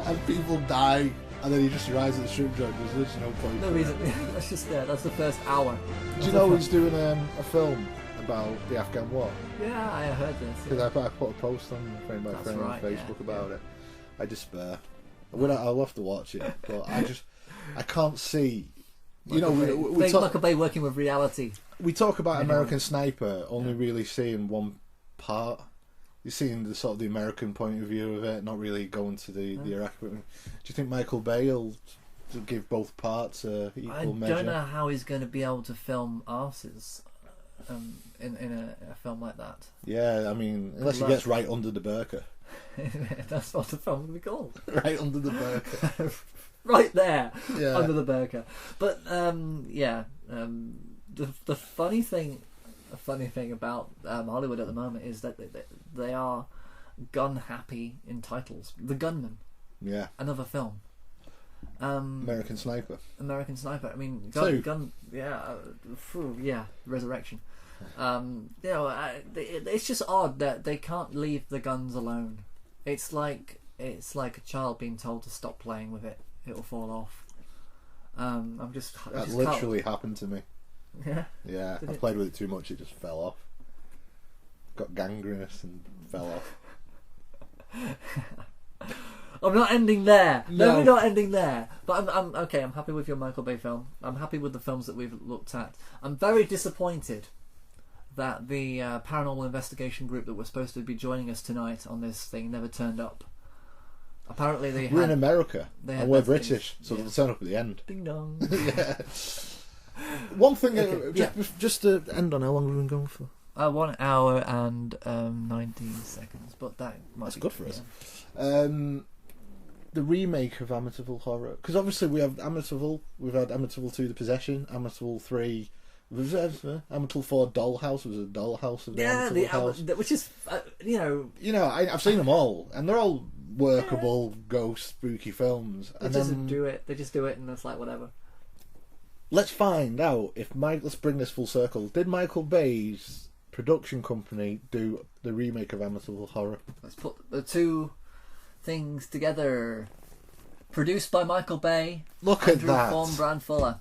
And people die, and then he just arrives at the strip joint. There's literally no point. No reason. That's just there. That's the first hour. Do you know he's doing a film about the Afghan war? Yeah, I heard this. Because I put a post on Frame by Frame on Facebook about it. I despair. I'll have to watch it, but I can't see. You know, we talk Michael Bay working with reality. We talk about American Sniper, only really seeing one part. You're seeing the sort of the American point of view of it, not really going to the Iraq. Do you think Michael Bay will give both parts equal measure? I don't know how he's going to be able to film arses in a film like that. Yeah, I mean, unless he gets right under the burqa. That's what the film will be called. Right under the burqa. Right there, under the burqa. But the funny thing about Hollywood at the moment is that they are gun happy in titles. The Gunman. Yeah. Another film. American Sniper. I mean, Resurrection. It's just odd that they can't leave the guns alone. It's like a child being told to stop playing with it. It'll fall off. That literally happened to me. Yeah. Yeah, I played with it too much. It just fell off. Got gangrenous and fell off. I'm not ending there. No, we're not ending there. But I'm okay. I'm happy with your Michael Bay film. I'm happy with the films that we've looked at. I'm very disappointed that the paranormal investigation group that was supposed to be joining us tonight on this thing never turned up. Apparently we're in America and we're British, so they'll turn up at the end. Ding dong. Yeah. One thing, just to end on, how long have we been going for? 1 hour and 19 seconds, but that's good for us. The remake of Amityville Horror, because obviously we have Amityville, we've had Amityville 2: The Possession, Amityville 3, Amityville 4 Dollhouse was a Dollhouse of the Amityville house, which is I've seen them all, and they're all workable ghost spooky films. They just do it, and it's like whatever. Let's find out if let's bring this full circle. Did Michael Bay's production company do the remake of Amityville Horror? Let's put the two things together. Produced by Michael Bay. Look Andrew at that. Thornbrand Fuller.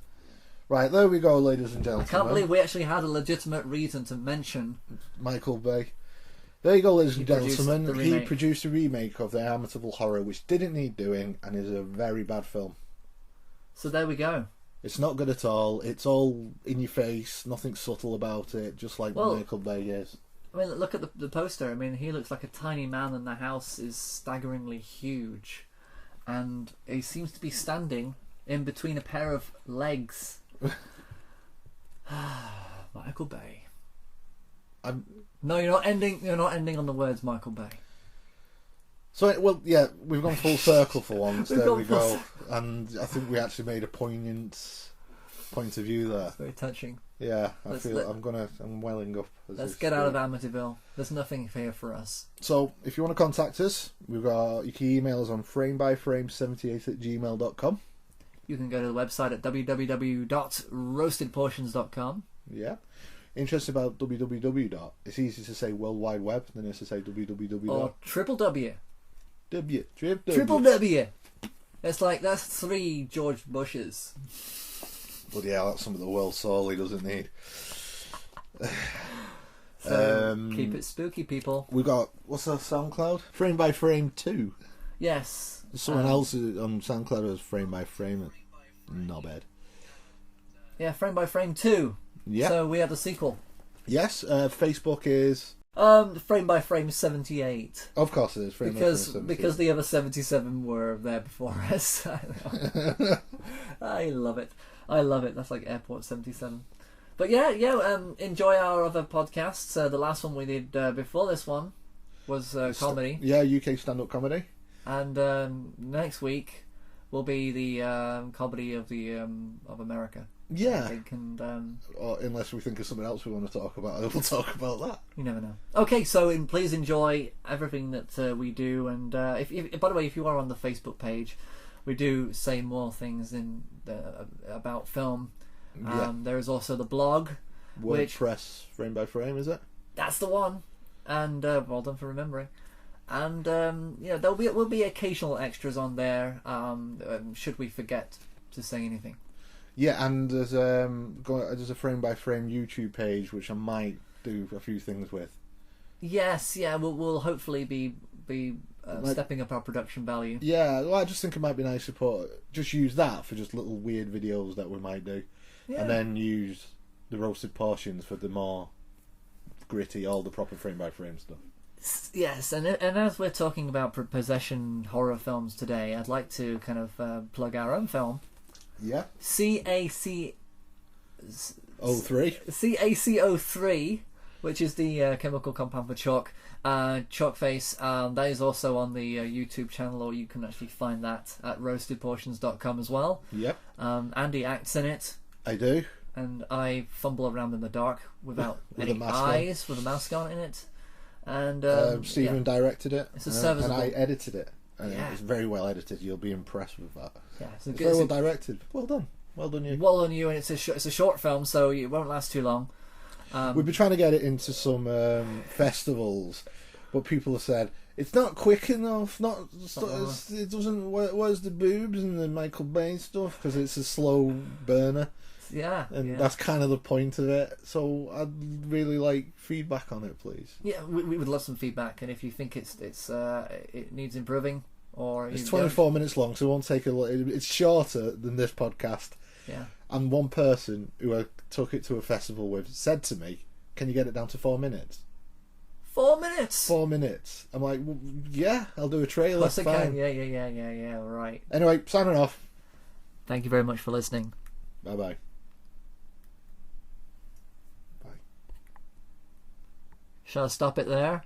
Right, there we go, ladies and gentlemen. I can't believe we actually had a legitimate reason to mention Michael Bay. There you go, ladies and gentlemen. He remake. produced a remake of the Amityville Horror, which didn't need doing, and is a very bad film. So there we go. It's not good at all. It's all in your face, nothing subtle about it, just like Michael Bay is. I mean, look at the poster. I mean, he looks like a tiny man, and the house is staggeringly huge, and he seems to be standing in between a pair of legs. Michael Bay. No, you're not ending. You're not ending on the words Michael Bay. So, well, yeah, we've gone full circle for once. There we go. Circle. And I think we actually made a poignant point of view there. It's very touching. Yeah, I'm welling up. Let's get out of Amityville. There's nothing here for us. So, if you want to contact us, you can email us on framebyframe78@gmail.com. You can go to the website at www.roastedportions.com. Yeah. Interested about www. It's easy to say World Wide Web than it is to say www. Or triple W. Triple W. It's like, that's 3 George Bushes. But yeah, that's some of the world soul he doesn't need. So keep it spooky, people. We've got, what's our SoundCloud? Frame by Frame 2. Yes. There's someone else on SoundCloud has Frame by Frame. Not bad. Yeah, Frame by Frame 2. Yeah. So we have a sequel. Yes, Facebook is... Frame by Frame 78. Of course it is. Frame by Frame 78. Because the other 77 were there before us. I love it. I love it. That's like Airport 77. But yeah, enjoy our other podcasts. The last one we did before this one was comedy. Yeah, UK stand-up comedy. And next week will be the comedy of America. Yeah. I think, or unless we think of something else we want to talk about, we'll talk about that. You never know. Okay, so please enjoy everything that we do. And if by the way, if you are on the Facebook page, we do say more things about film. There is also the blog, WordPress Frame by Frame, is it? That's the one. And well done for remembering. And there will be occasional extras on there. Should we forget to say anything? Yeah, and there's a Frame by Frame YouTube page which I might do a few things with. Yes, yeah, we'll hopefully be stepping up our production value. Yeah, well, I just think it might be nice to just use that for just little weird videos that we might do, and then use the roasted portions for the more gritty, all the proper frame by frame stuff. Yes, and as we're talking about possession horror films today, I'd like to kind of plug our own film. Yeah. CAC03. CAC03, which is the chemical compound for chalk. Chalk face. That is also on the YouTube channel, or you can actually find that at roastedportions.com as well. Yep. Andy acts in it. I do. And I fumble around in the dark without any eyes, with a mask on in it. And Stephen directed it. It's a serviceable. And I edited it. It's very well edited. You'll be impressed with that. Yeah, it's very well directed. Well done. Well done you. Well done you. And it's a short film, so it won't last too long. We've been trying to get it into some festivals, but people have said it's not quick enough. It doesn't. Where's the boobs and the Michael Bay stuff? Because it's a slow burner. Yeah, and that's kind of the point of it. So I'd really like feedback on it, please. Yeah, we would love some feedback, and if you think it needs improving, or it's 24 minutes long, so it won't take it's shorter than this podcast. Yeah. And one person who I took it to a festival with said to me, "Can you get it down to 4 minutes?" 4 minutes. 4 minutes. I'm like, well, yeah, I'll do a trailer. Of course I can. Yeah. Right. Anyway, signing off. Thank you very much for listening. Bye bye. Shall I stop it there?